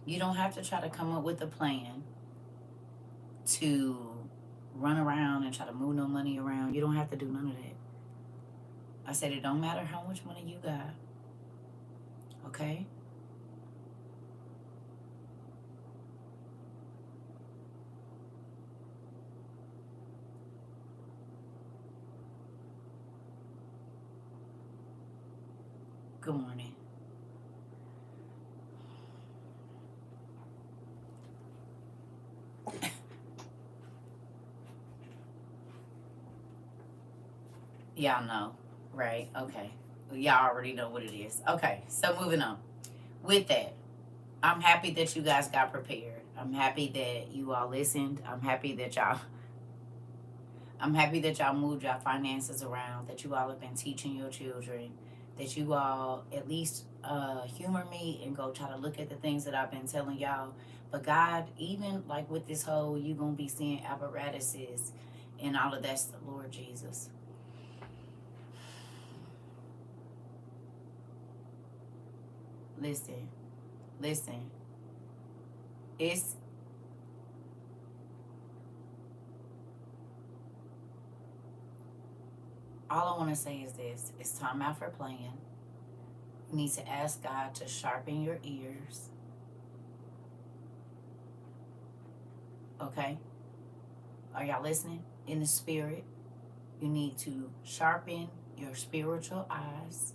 You don't have to try to come up with a plan to run around and try to move no money around. You don't have to do none of that. I said it don't matter how much money you got. Okay? Good morning. Y'all know, right? Okay. Y'all already know what it is. Okay, so moving on. With that, I'm happy that you guys got prepared. I'm happy that you all listened. I'm happy that y'all moved your finances around, that you all have been teaching your children, that you all at least humor me and go try to look at the things that I've been telling y'all. But God, even like with this whole, you going to be seeing apparatuses and all of that's the Lord Jesus. Listen, listen. It's all I want to say is this. It's time out for playing. You need to ask God to sharpen your ears. Okay? Are y'all listening? In the spirit, you need to sharpen your spiritual eyes.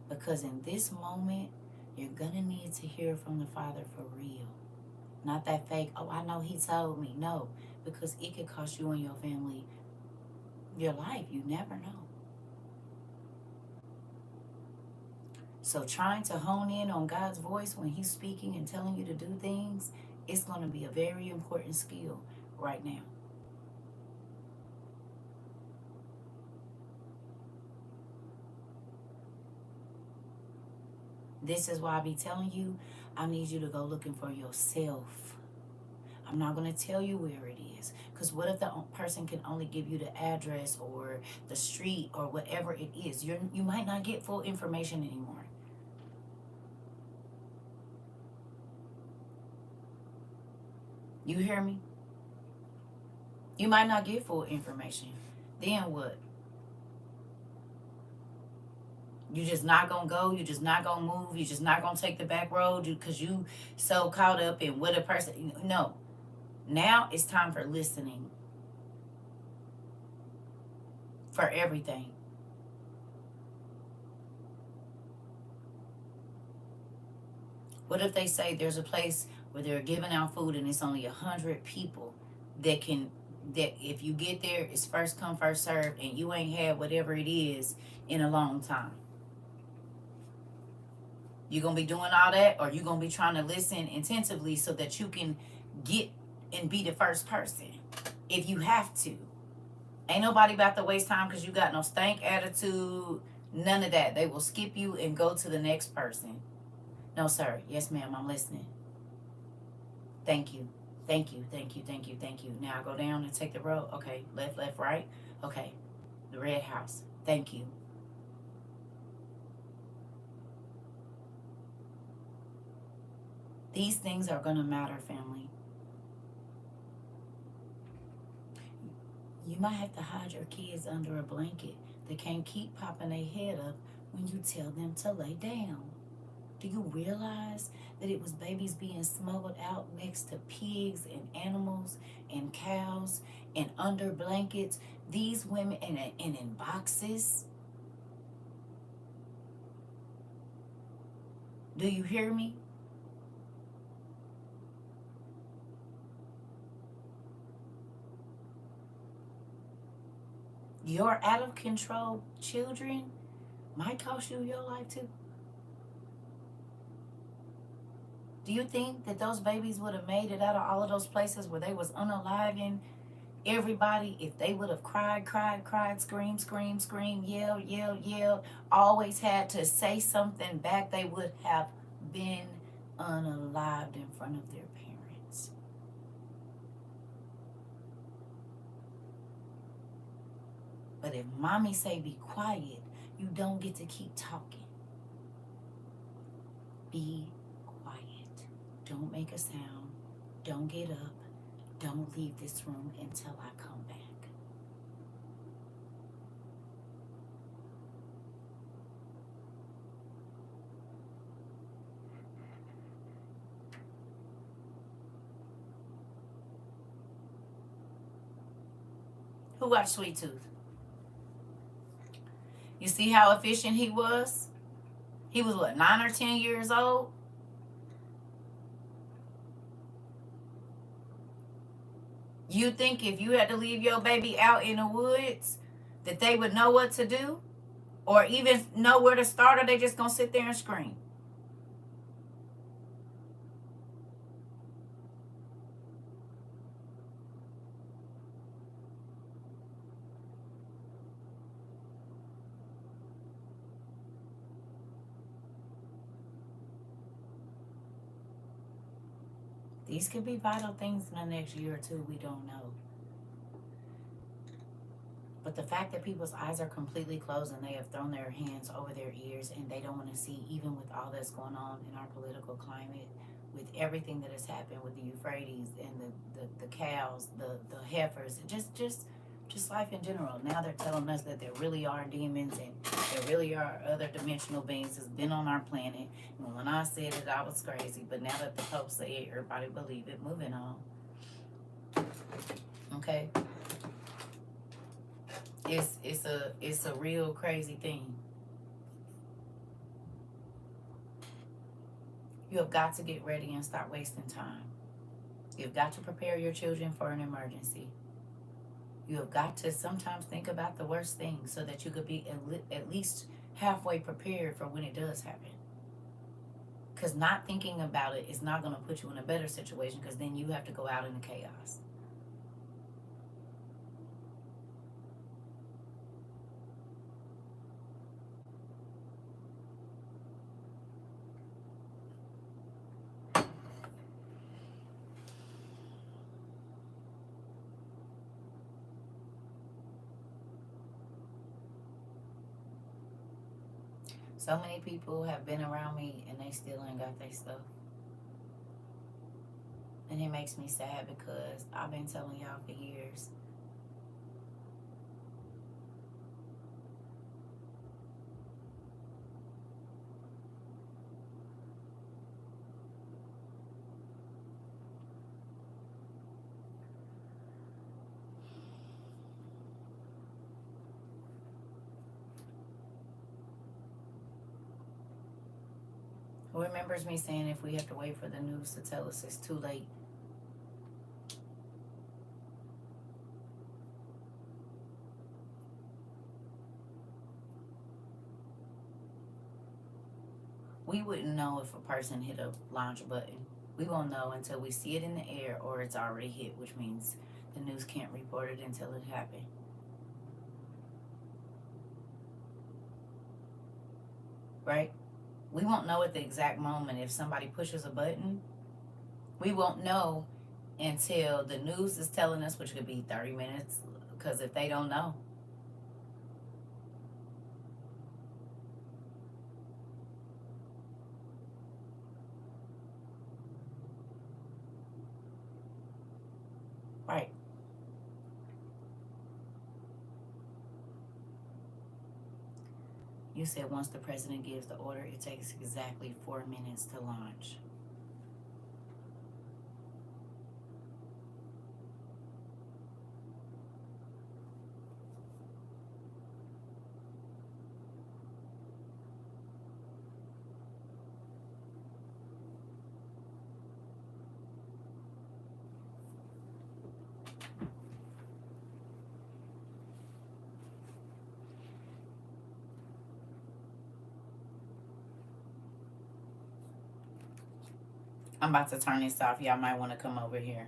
Because in this moment, you're going to need to hear from the Father for real. Not that fake, oh, I know he told me. No, because it could cost you and your family your life. You never know. So trying to hone in on God's voice when he's speaking and telling you to do things, it's going to be a very important skill right now. This is why I be telling you, I need you to go looking for yourself. I'm not going to tell you where it is. Because what if the person can only give you the address or the street or whatever it is? You might not get full information anymore. You hear me? You might not get full information. Then what? You just not gonna go. You just not gonna move. You just not gonna take the back road because you so caught up in what a person. No. Now it's time for listening. For everything. What if they say there's a place where they're giving out food and it's only 100 people that can that if you get there, it's first come, first serve, and you ain't had whatever it is in a long time. You gonna be doing all that, or you gonna be trying to listen intensively so that you can get and be the first person if you have to. Ain't nobody about to waste time because you got no stank attitude, none of that. They will skip you and go to the next person. No, sir. Yes, ma'am, I'm listening. Thank you. Thank you, thank you, thank you, thank you. Now I go down and take the road. Okay, left, left, right. Okay, the red house. Thank you. These things are going to matter, family. You might have to hide your kids under a blanket. They can't keep popping their head up when you tell them to lay down. Do you realize that it was babies being smuggled out next to pigs and animals and cows and under blankets? These women and in boxes. Do you hear me? Your out of control children might cost you your life too. Do you think that those babies would have made it out of all of those places where they was unaliving everybody if they would have cried, cried, cried, scream, scream, scream, yell, yell, yell, always had to say something back? They would have been unalived in front of their parents. But if mommy say be quiet, you don't get to keep talking. Be quiet. Don't make a sound. Don't get up. Don't leave this room until I come back. Who watched Sweet Tooth? You see how efficient he was? He was what, 9 or 10 years old? You think if you had to leave your baby out in the woods that they would know what to do? Or even know where to start, or they just gonna sit there and scream? These could be vital things in the next year or two. We don't know. But the fact that people's eyes are completely closed and they have thrown their hands over their ears and they don't want to see, even with all that's going on in our political climate, with everything that has happened with the Euphrates and the cows, the heifers, just life in general. Now they're telling us that there really are demons and there really are other dimensional beings that's been on our planet. And when I said it, I was crazy. But now that the Pope say it, everybody believe it. Moving on. Okay? It's a real crazy thing. You have got to get ready and stop wasting time. You've got to prepare your children for an emergency. You have got to sometimes think about the worst things so that you could be at least halfway prepared for when it does happen. Because not thinking about it is not going to put you in a better situation, because then you have to go out in the chaos. So many people have been around me and they still ain't got their stuff. And it makes me sad because I've been telling y'all for years. Who remembers me saying if we have to wait for the news to tell us it's too late? We wouldn't know if a person hit a launch button. We won't know until we see it in the air or it's already hit, which means the news can't report it until it happened. Right? We won't know at the exact moment if somebody pushes a button. We won't know until the news is telling us, which could be 30 minutes, because if they don't know. Right. You said once the president gives the order, it takes exactly 4 minutes to launch. I'm about to turn this off. Y'all might want to come over here.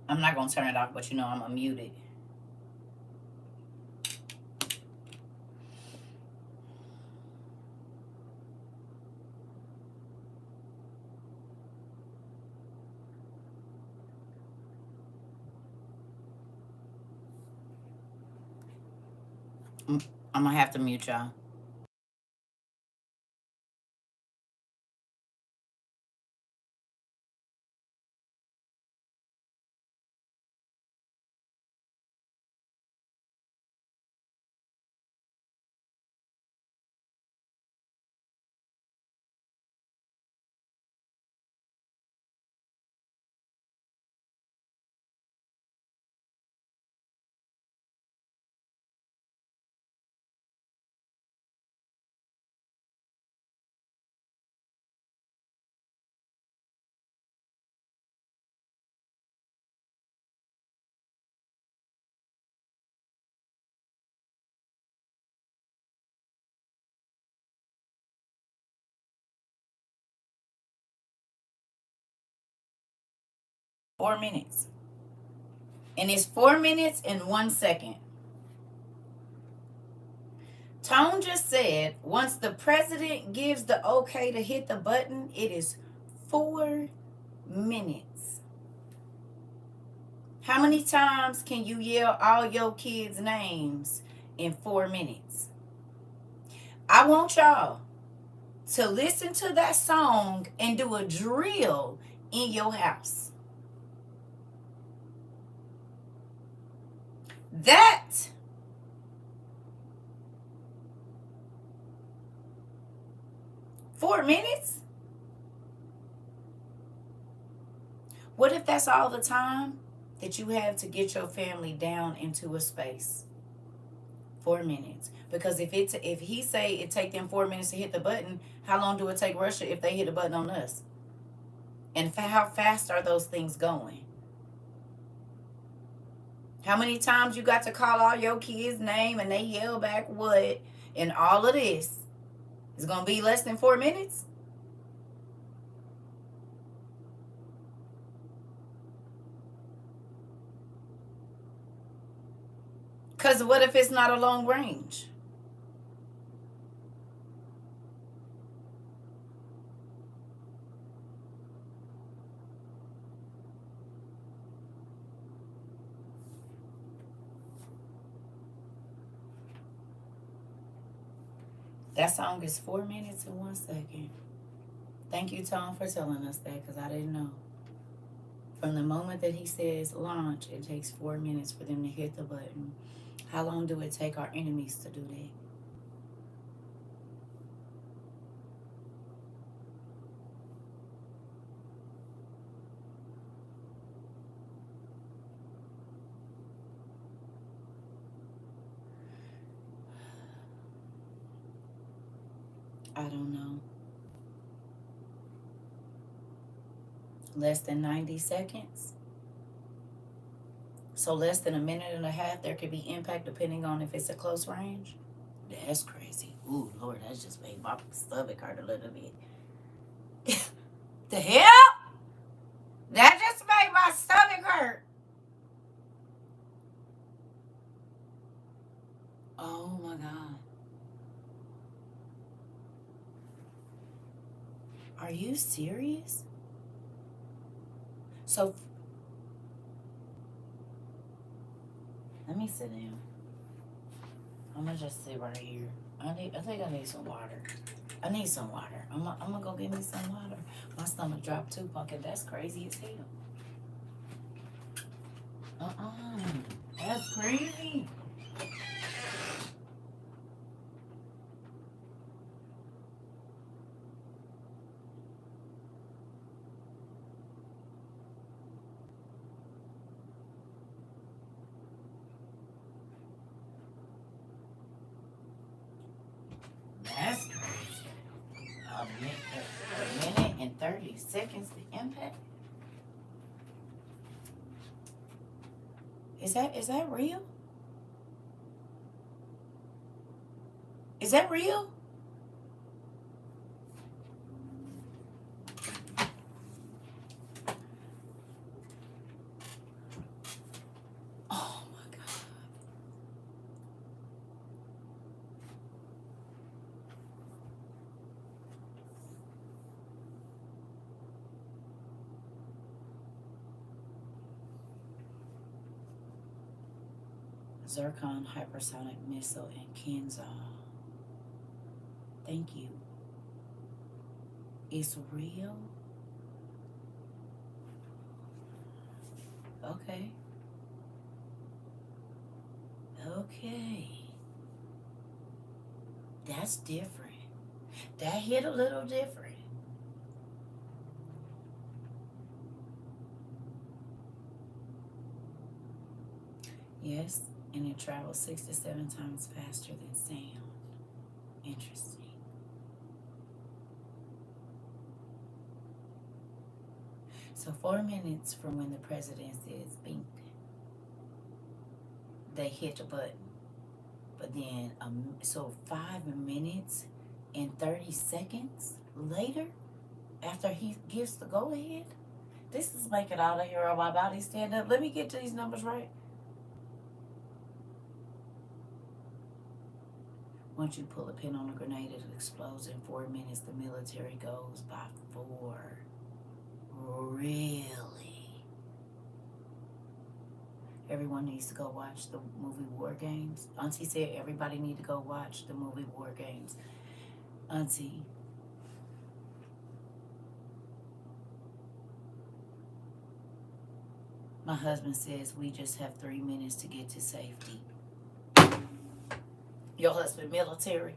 I'm not going to turn it off, but you know I'm going to mute it. I'm going to have to mute y'all. Four minutes. And it's 4 minutes and 1 second. Tone just said once the president gives the okay to hit the button, it is 4 minutes. How many times can you yell all your kids' names in 4 minutes? I want y'all to listen to that song and do a drill in your house. That 4 minutes? What if that's all the time that you have to get your family down into a space? 4 minutes. Because if he say it take them 4 minutes to hit the button, how long do it take Russia if they hit a button on us? And how fast are those things going? How many times you got to call all your kids' name and they yell back what? And all of this is going to be less than 4 minutes? Because what if it's not a long range? That song is 4 minutes and 1 second. Thank you, Tom, for telling us that because I didn't know. From the moment that he says launch, it takes 4 minutes for them to hit the button. How long do it take our enemies to do that? I don't know. Less than 90 seconds? So less than a minute and a half, there could be impact depending on if it's a close range. That's crazy. Ooh, Lord, that just made my stomach hurt a little bit. The hell? That just made my stomach hurt. Oh my God. Are you serious? So, let me sit down. I'm gonna just sit right here. I think I need some water. I need some water. I'm gonna go get me some water. My stomach dropped too, fucking. That's crazy as hell. That's crazy. That's crazy. A minute and 30 seconds to impact. Is that real? Is that real? Oh my God. Zircon hypersonic missile in Kansas. Thank you. It's real? Okay. Okay. That's different. That hit a little different. Yes, and it travels 6 to 7 times faster than sound. Interesting. So 4 minutes from when the president says bink, they hit the button. But then, so 5 minutes and 30 seconds later, after he gives the go ahead, this is making all the hair on my body stand up. Let me get to these numbers right. Once you pull a pin on a grenade, it explodes in 4 minutes. The military goes by 4. Really? Everyone needs to go watch the movie War Games. Auntie said everybody need to go watch the movie War Games. Auntie. My husband says we just have 3 minutes to get to safety. Your husband military?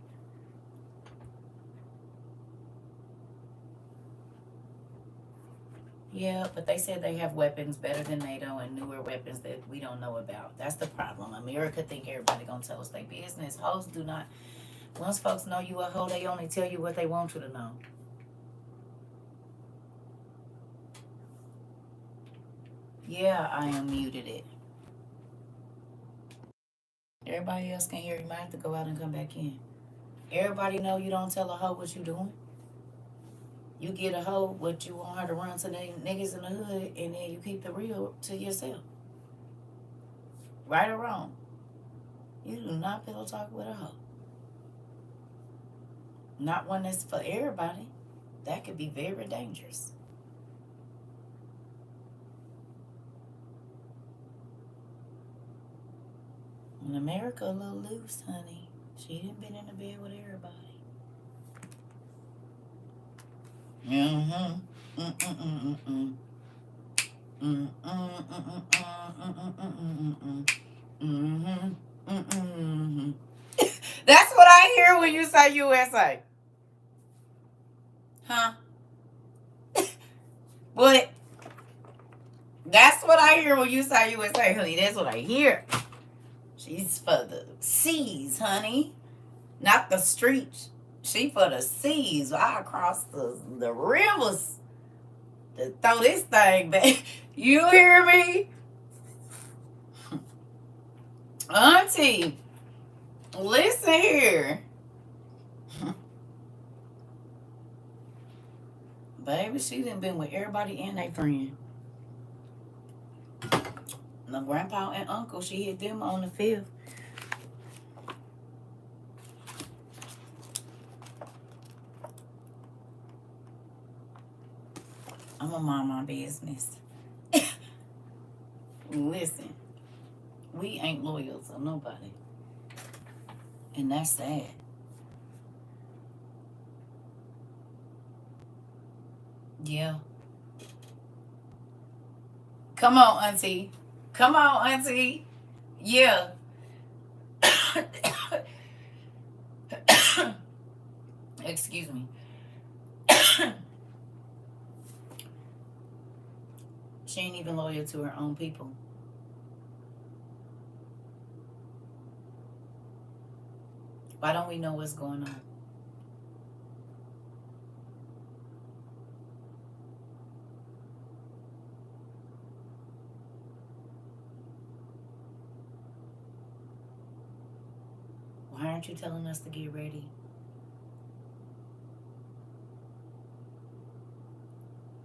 Yeah, but they said they have weapons better than NATO and newer weapons that we don't know about. That's the problem. America think everybody gonna tell us their business. Hoes do not. Once folks know you a hoe, they only tell you what they want you to know. Yeah, I unmuted it. Everybody else can hear you. Might have to go out and come back in. Everybody know you don't tell a hoe what you doing. You get a hoe what you want her to run to the niggas in the hood, and then you keep the real to yourself. Right or wrong. You do not pillow talk with a hoe. Not one that's for everybody. That could be very dangerous. In America, a little loose, honey. She didn't been in the bed with everybody. That's what I hear when you say USA. Huh? What? That's what I hear when you say USA, honey. That's what I hear. She's for the seas, honey. Not the streets. She for the seas. I cross the rivers to throw this thing back. You hear me? Auntie, listen here. Baby, she done been with everybody and their friend. The grandpa and uncle, she hit them on the 5th. I'm gonna mind my business. Listen, we ain't loyal to nobody. And that's sad. Yeah. Come on, Auntie. Come on, Auntie. Yeah. Excuse me. She ain't even loyal to her own people. Why don't we know what's going on? Why aren't you telling us to get ready?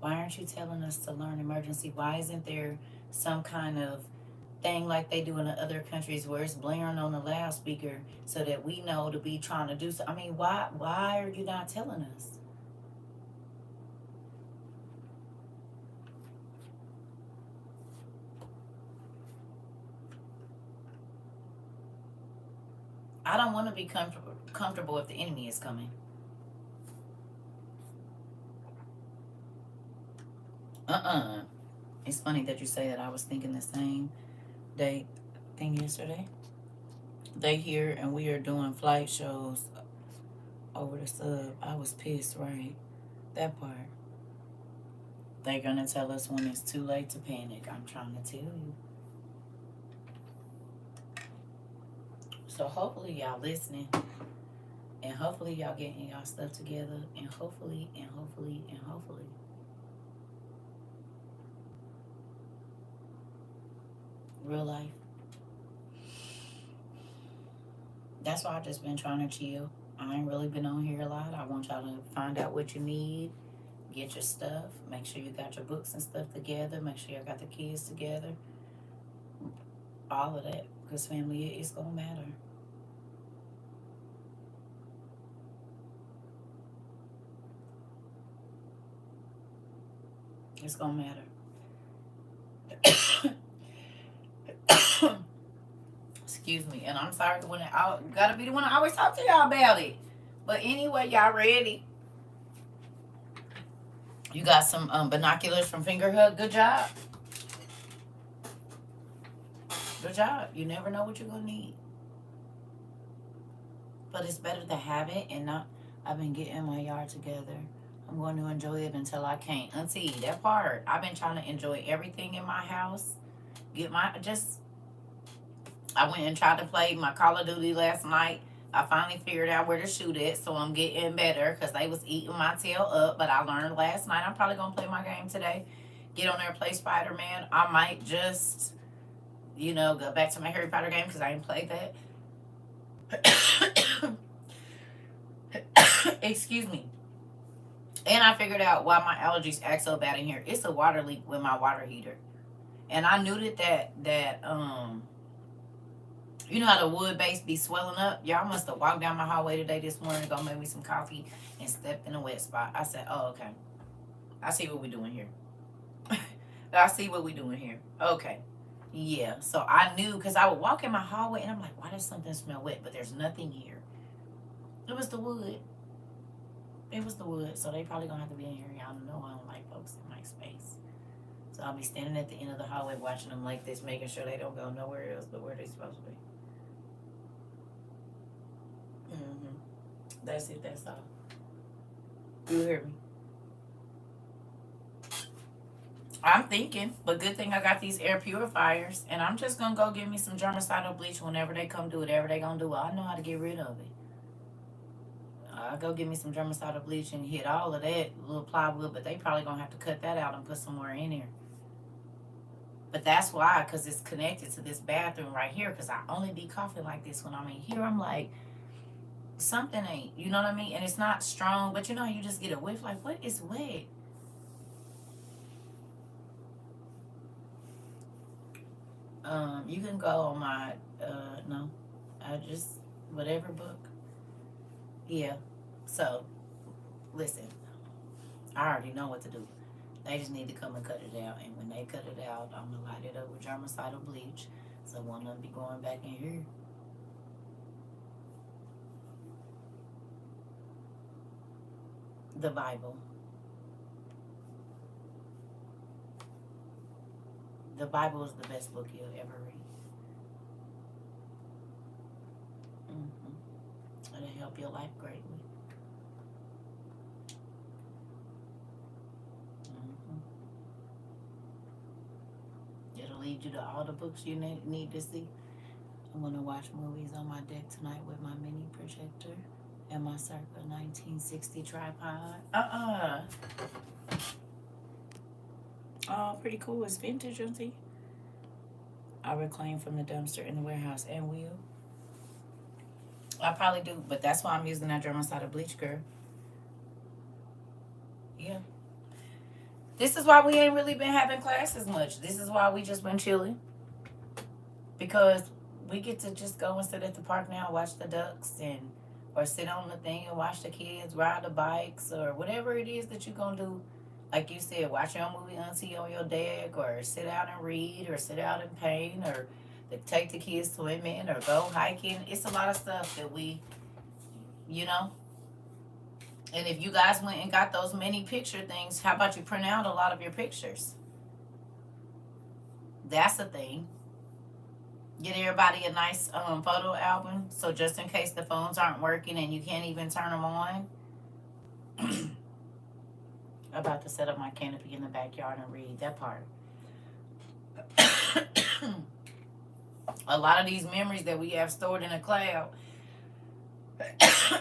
Why aren't you telling us to learn emergency? Why isn't there some kind of thing like they do in the other countries where it's blaring on the loudspeaker so that we know to be trying to do so? I mean, why are you not telling us? I don't want to be comfortable if the enemy is coming. Uh-uh. It's funny that you say that. I was thinking the same day thing yesterday. They here and we are doing flight shows over the sub. I was pissed, right? That part. They're gonna tell us when it's too late to panic. I'm trying to tell you. So hopefully y'all listening. And hopefully y'all getting y'all stuff together. And hopefully, and hopefully, and hopefully. Real life. That's why I just been trying to chill. I ain't really been on here a lot. I want y'all to find out what you need. Get your stuff. Make sure you got your books and stuff together. Make sure you got the kids together. All of that. Because family, it's going to matter. It's going to matter. Excuse me. And I'm sorry when I gotta be the one I always talk to y'all about it. But anyway, y'all ready? You got some binoculars from Finger Hug. Good job. Good job. You never know what you're gonna need. But it's better to have it and not. I've been getting my yard together. I'm going to enjoy it until I can't. Auntie, that part. I've been trying to enjoy everything in my house. Get my just. I went and tried to play my Call of Duty last night. I finally figured out where to shoot it, so I'm getting better because they was eating my tail up. But I learned last night. I'm probably gonna play my game today. Get on there, play Spider-Man. I might just, go back to my Harry Potter game because I ain't played that. Excuse me. And I figured out why my allergies act so bad in here. It's a water leak with my water heater. And I knew that you know how the wood base be swelling up? Y'all must have walked down my hallway today this morning to go make me some coffee and stepped in a wet spot. I said, oh, okay. I see what we're doing here. I see what we're doing here. Okay. Yeah. So I knew because I would walk in my hallway and I'm like, why does something smell wet? But there's nothing here. It was the wood. It was the wood. So they probably gonna have to be in here. Y'all know I don't like folks in my space. So I'll be standing at the end of the hallway watching them like this, making sure they don't go nowhere else but where they're supposed to be. That's it. That's all. You hear me? I'm thinking, but good thing I got these air purifiers, and I'm just gonna go get me some germicidal bleach whenever they come do whatever they gonna do. I know how to get rid of it. I'll go get me some germicidal bleach and hit all of that little plywood, but they probably gonna have to cut that out and put somewhere in there. But that's why, because it's connected to this bathroom right here, because I only be coughing like this when I'm in here. I'm like, something ain't, you know what I mean? And it's not strong, but you know, you just get a whiff like, what is wet? You can go on my, no, I just, whatever book. Yeah. So, listen, I already know what to do. They just need to come and cut it out. And when they cut it out, I'm going to light it up with germicidal bleach. So, one of them be going back in here. The Bible. The Bible is the best book you'll ever read. It'll help your life greatly. It'll lead you to all the books you need to see. I'm going to watch movies on my deck tonight with my mini projector and my CERCA 1960 tripod. Oh, pretty cool. It's vintage, you see? I reclaim from the dumpster in the warehouse and will. I probably do, but that's why I'm using that germicidal bleach, girl. Yeah. This is why we ain't really been having classes much. This is why we just been chilling. Because we get to just go and sit at the park now, watch the ducks, and or sit on the thing and watch the kids ride the bikes, or whatever it is that you're gonna do. Like you said, watch your movie auntie on your deck, or sit out and read, or sit out and paint, or take the kids swimming, or go hiking. It's a lot of stuff that we, you know. And if you guys went and got those mini picture things, how about you print out a lot of your pictures? That's a thing. Get everybody a nice photo album, so just in case the phones aren't working and you can't even turn them on. About to set up my canopy in the backyard and read that part. A lot of these memories that we have stored in a cloud,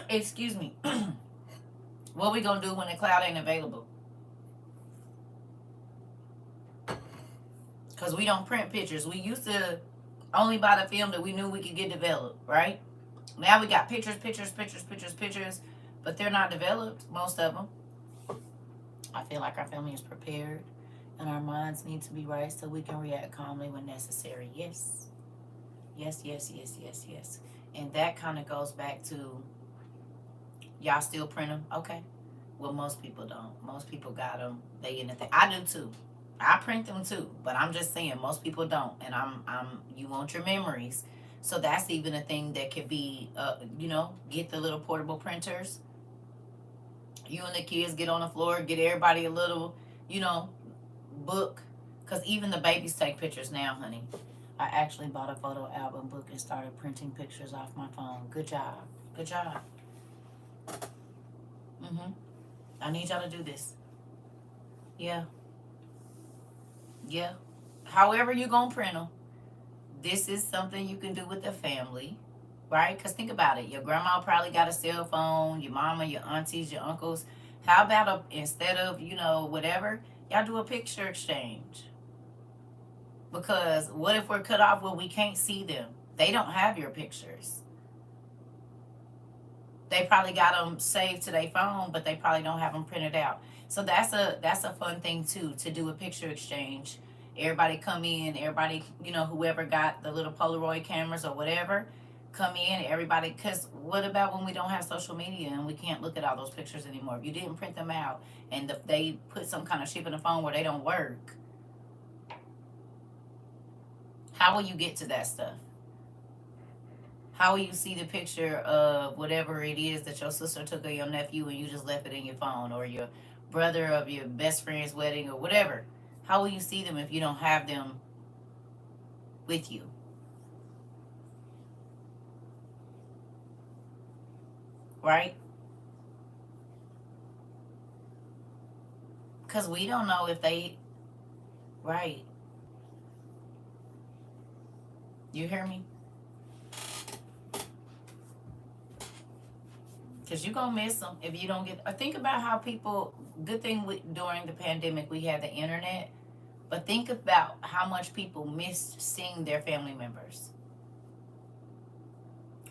excuse me, what we gonna do when the cloud ain't available? Because we don't print pictures. We used to only buy the film that we knew we could get developed, right? Now we got pictures, but they're not developed, most of them. I feel like our family is prepared and our minds need to be right so we can react calmly when necessary. Yes. Yes, yes, yes, yes, yes. And that kind of goes back to, y'all still print them? Okay. Well, most people don't. Most people got them. They in the thing. I do too. I print them too, but I'm just saying most people don't. And you want your memories, so that's even a thing that could be, get the little portable printers. You and the kids get on the floor, get everybody a little, book, because even the babies take pictures now, honey. I actually bought a photo album book and started printing pictures off my phone. Good job. Good job. I need y'all to do this. Yeah. Yeah. However you gonna print them, this is something you can do with the family, right? Because think about it. Your grandma probably got a cell phone, your mama, your aunties, your uncles. How about instead of, whatever, y'all do a picture exchange? Because what if we're cut off where we can't see them? They don't have your pictures. They probably got them saved to their phone, but they probably don't have them printed out. So that's a fun thing too, to do a picture exchange. Everybody come in, everybody, whoever got the little Polaroid cameras or whatever, come in, everybody, because what about when we don't have social media and we can't look at all those pictures anymore? If you didn't print them out and they put some kind of chip in the phone where they don't work, how will you get to that stuff? How will you see the picture of whatever it is that your sister took of your nephew and you just left it in your phone, or your brother of your best friend's wedding, or whatever? How will you see them if you don't have them with you? Right? Because we don't know if they, right. You hear me? Because you're going to miss them if you don't get, think about how people, good thing during the pandemic, we had the internet. But think about how much people miss seeing their family members.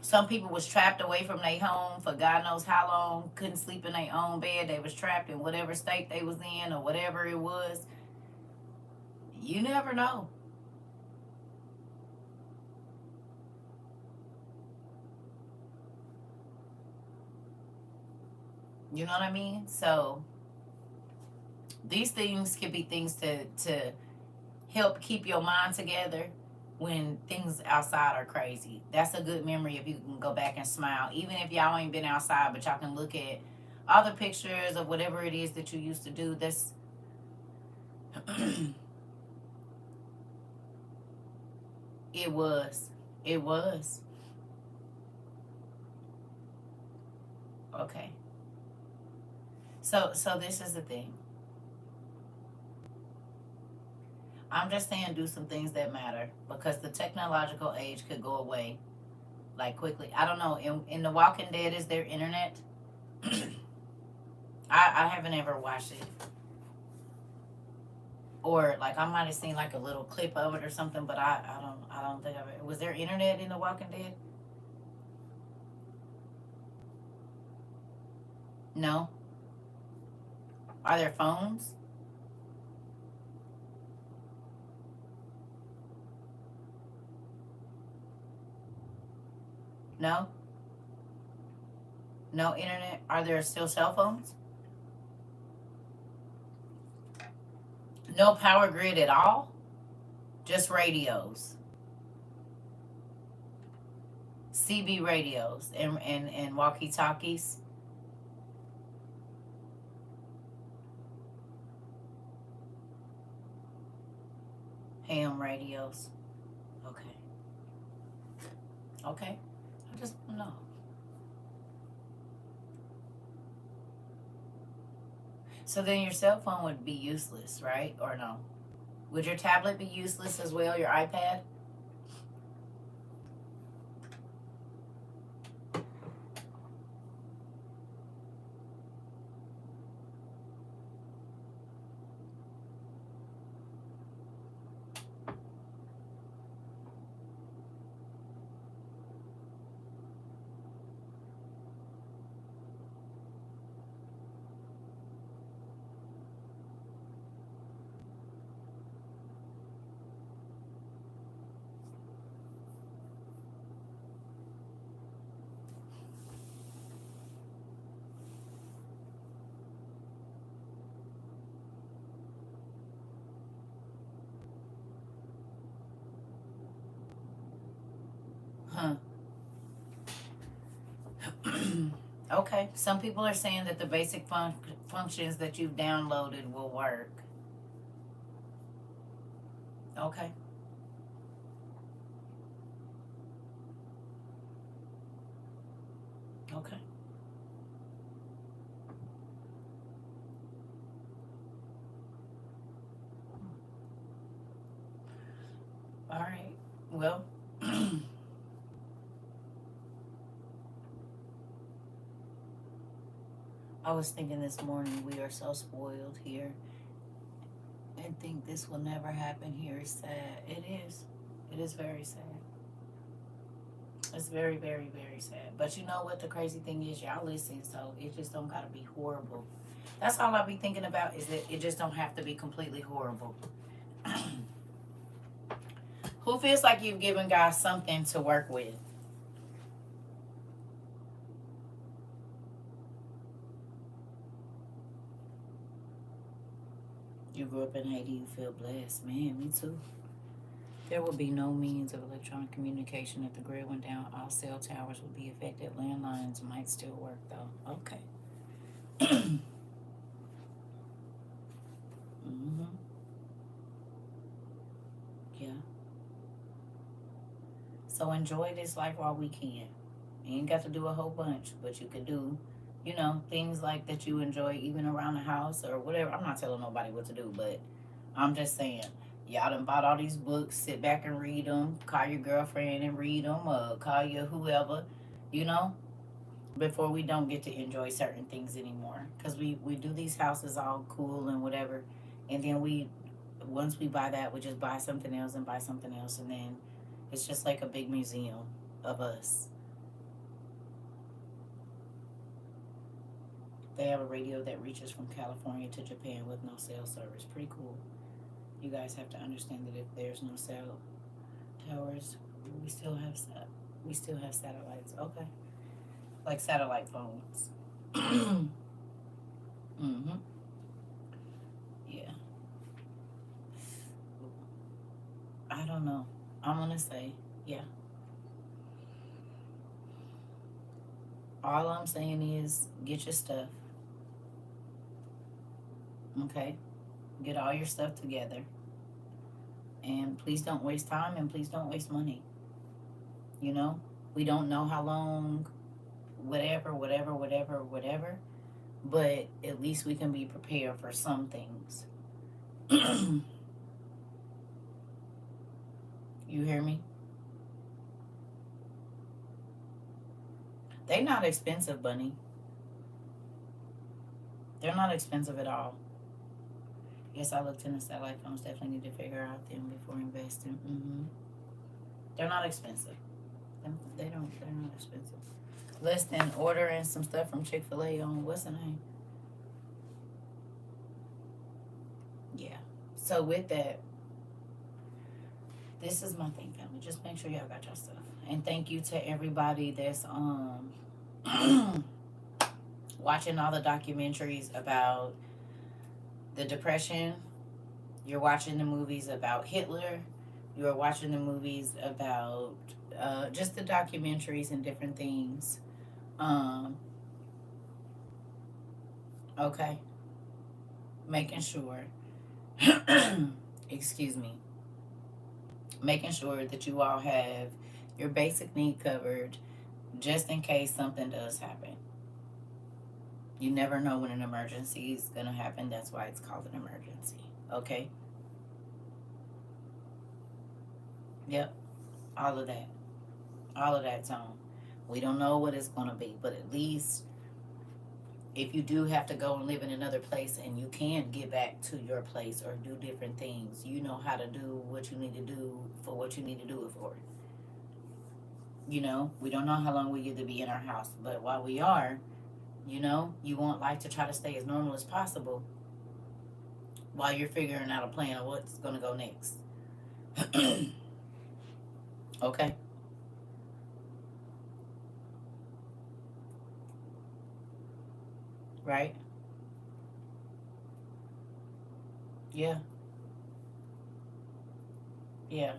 Some people was trapped away from their home for God knows how long, couldn't sleep in their own bed. They was trapped in whatever state they was in or whatever it was. You never know. You know what I mean? So these things can be things to help keep your mind together when things outside are crazy. That's a good memory if you can go back and smile. Even if y'all ain't been outside, but y'all can look at other pictures of whatever it is that you used to do. That's it was. It was. Okay. So this is the thing. I'm just saying do some things that matter because the technological age could go away like quickly. I don't know. In The Walking Dead, is there internet? I haven't ever watched it. Or like I might have seen like a little clip of it or something, but I don't think I've ever, was there internet in The Walking Dead? No. Are there phones? No. No internet. Are there still cell phones? No power grid at all? Just radios. CB radios and walkie talkies. Ham radios. Okay. Okay. I just no. So then your cell phone would be useless, right? Or no? Would your tablet be useless as well? Your iPad? Huh. Okay. Some people are saying that the basic functions that you've downloaded will work. Okay. Okay. All right. Well, I was thinking this morning we are so spoiled here and think this will never happen here is sad. It is. It is very sad. It's very, very, very sad. But you know what the crazy thing is? Y'all listen, so it just don't gotta be horrible. That's all I be thinking about is that it just don't have to be completely horrible. Who feels like you've given God something to work with? You grew up in Haiti, you feel blessed. Man, me too. There will be no means of electronic communication if the grid went down. All cell towers would be affected. Landlines might still work though. Okay. Mm-hmm. Yeah. So enjoy this life while we can. You ain't got to do a whole bunch, but you could do, things like that you enjoy even around the house or whatever. I'm not telling nobody what to do, but I'm just saying, y'all done bought all these books, sit back and read them, call your girlfriend and read them, or call your whoever, you know, before we don't get to enjoy certain things anymore. Because we do these houses all cool and whatever, and then we once we buy that, we just buy something else and buy something else, and then it's just like a big museum of us. They have a radio that reaches from California to Japan with no cell service. Pretty cool. You guys have to understand that if there's no cell towers, we still have satellites. Okay, like satellite phones. Mm-hmm. Yeah. I don't know. I'm gonna say, yeah. All I'm saying is get your stuff. Okay? Get all your stuff together. And please don't waste time and please don't waste money. You know? We don't know how long, whatever. But at least we can be prepared for some things. You hear me? They're not expensive, Bunny. They're not expensive at all. Yes, I looked into satellite phones. Definitely need to figure out them before investing. They're not expensive. They're not expensive. Less than ordering some stuff from Chick-fil-A on what's the name? Yeah. So with that, this is my thing, family. Just make sure y'all got your stuff. And thank you to everybody that's watching all the documentaries about the Depression. You're watching the movies about Hitler. You're watching the movies about just the documentaries and different things. Okay. Making sure, excuse me, making sure that you all have your basic need covered just in case something does happen. You never know when an emergency is going to happen. That's why it's called an emergency. Okay? Yep. All of that. All of that's on. We don't know what it's going to be, but at least if you do have to go and live in another place and you can get back to your place or do different things, you know how to do what you need to do for what you need to do it for. You know, we don't know how long we get to be in our house, but while we are, you know, you want life to try to stay as normal as possible while you're figuring out a plan of what's going to go next. Okay? Right? Yeah. Yeah.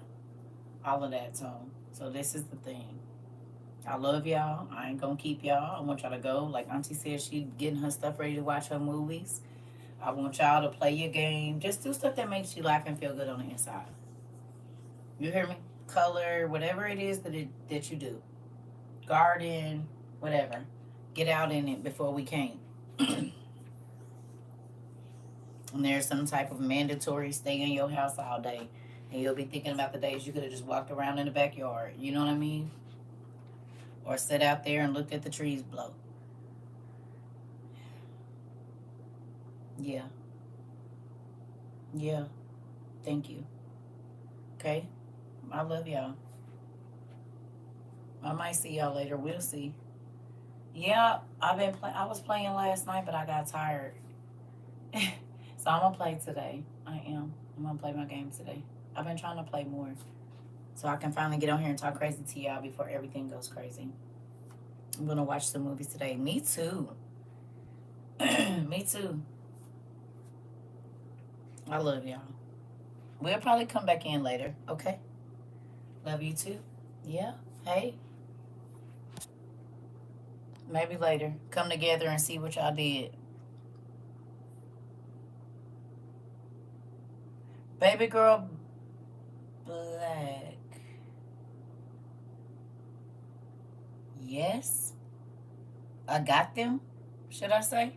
All of that. So this is the thing. I love y'all. I ain't gonna keep y'all. I want y'all to go. Like Auntie said, she getting her stuff ready to watch her movies. I want y'all to play your game. Just do stuff that makes you laugh and feel good on the inside. You hear me? Color, whatever it is that you do. Garden, whatever. Get out in it before we came. And there's some type of mandatory stay in your house all day. And you'll be thinking about the days you could have just walked around in the backyard. You know what I mean? Or sit out there and looked at the trees blow. Yeah. Yeah. Thank you. Okay? I love y'all. I might see y'all later. We'll see. Yeah, I was playing last night, but I got tired. So I'm gonna play today. I am. I'm gonna play my game today. I've been trying to play more. So I can finally get on here and talk crazy to y'all before everything goes crazy. I'm gonna watch some movies today. Me too. Me too. I love y'all. We'll probably come back in later, okay? Love you too. Yeah. Hey. Maybe later. Come together and see what y'all did. Baby girl Black. Yes. I got them, should I say?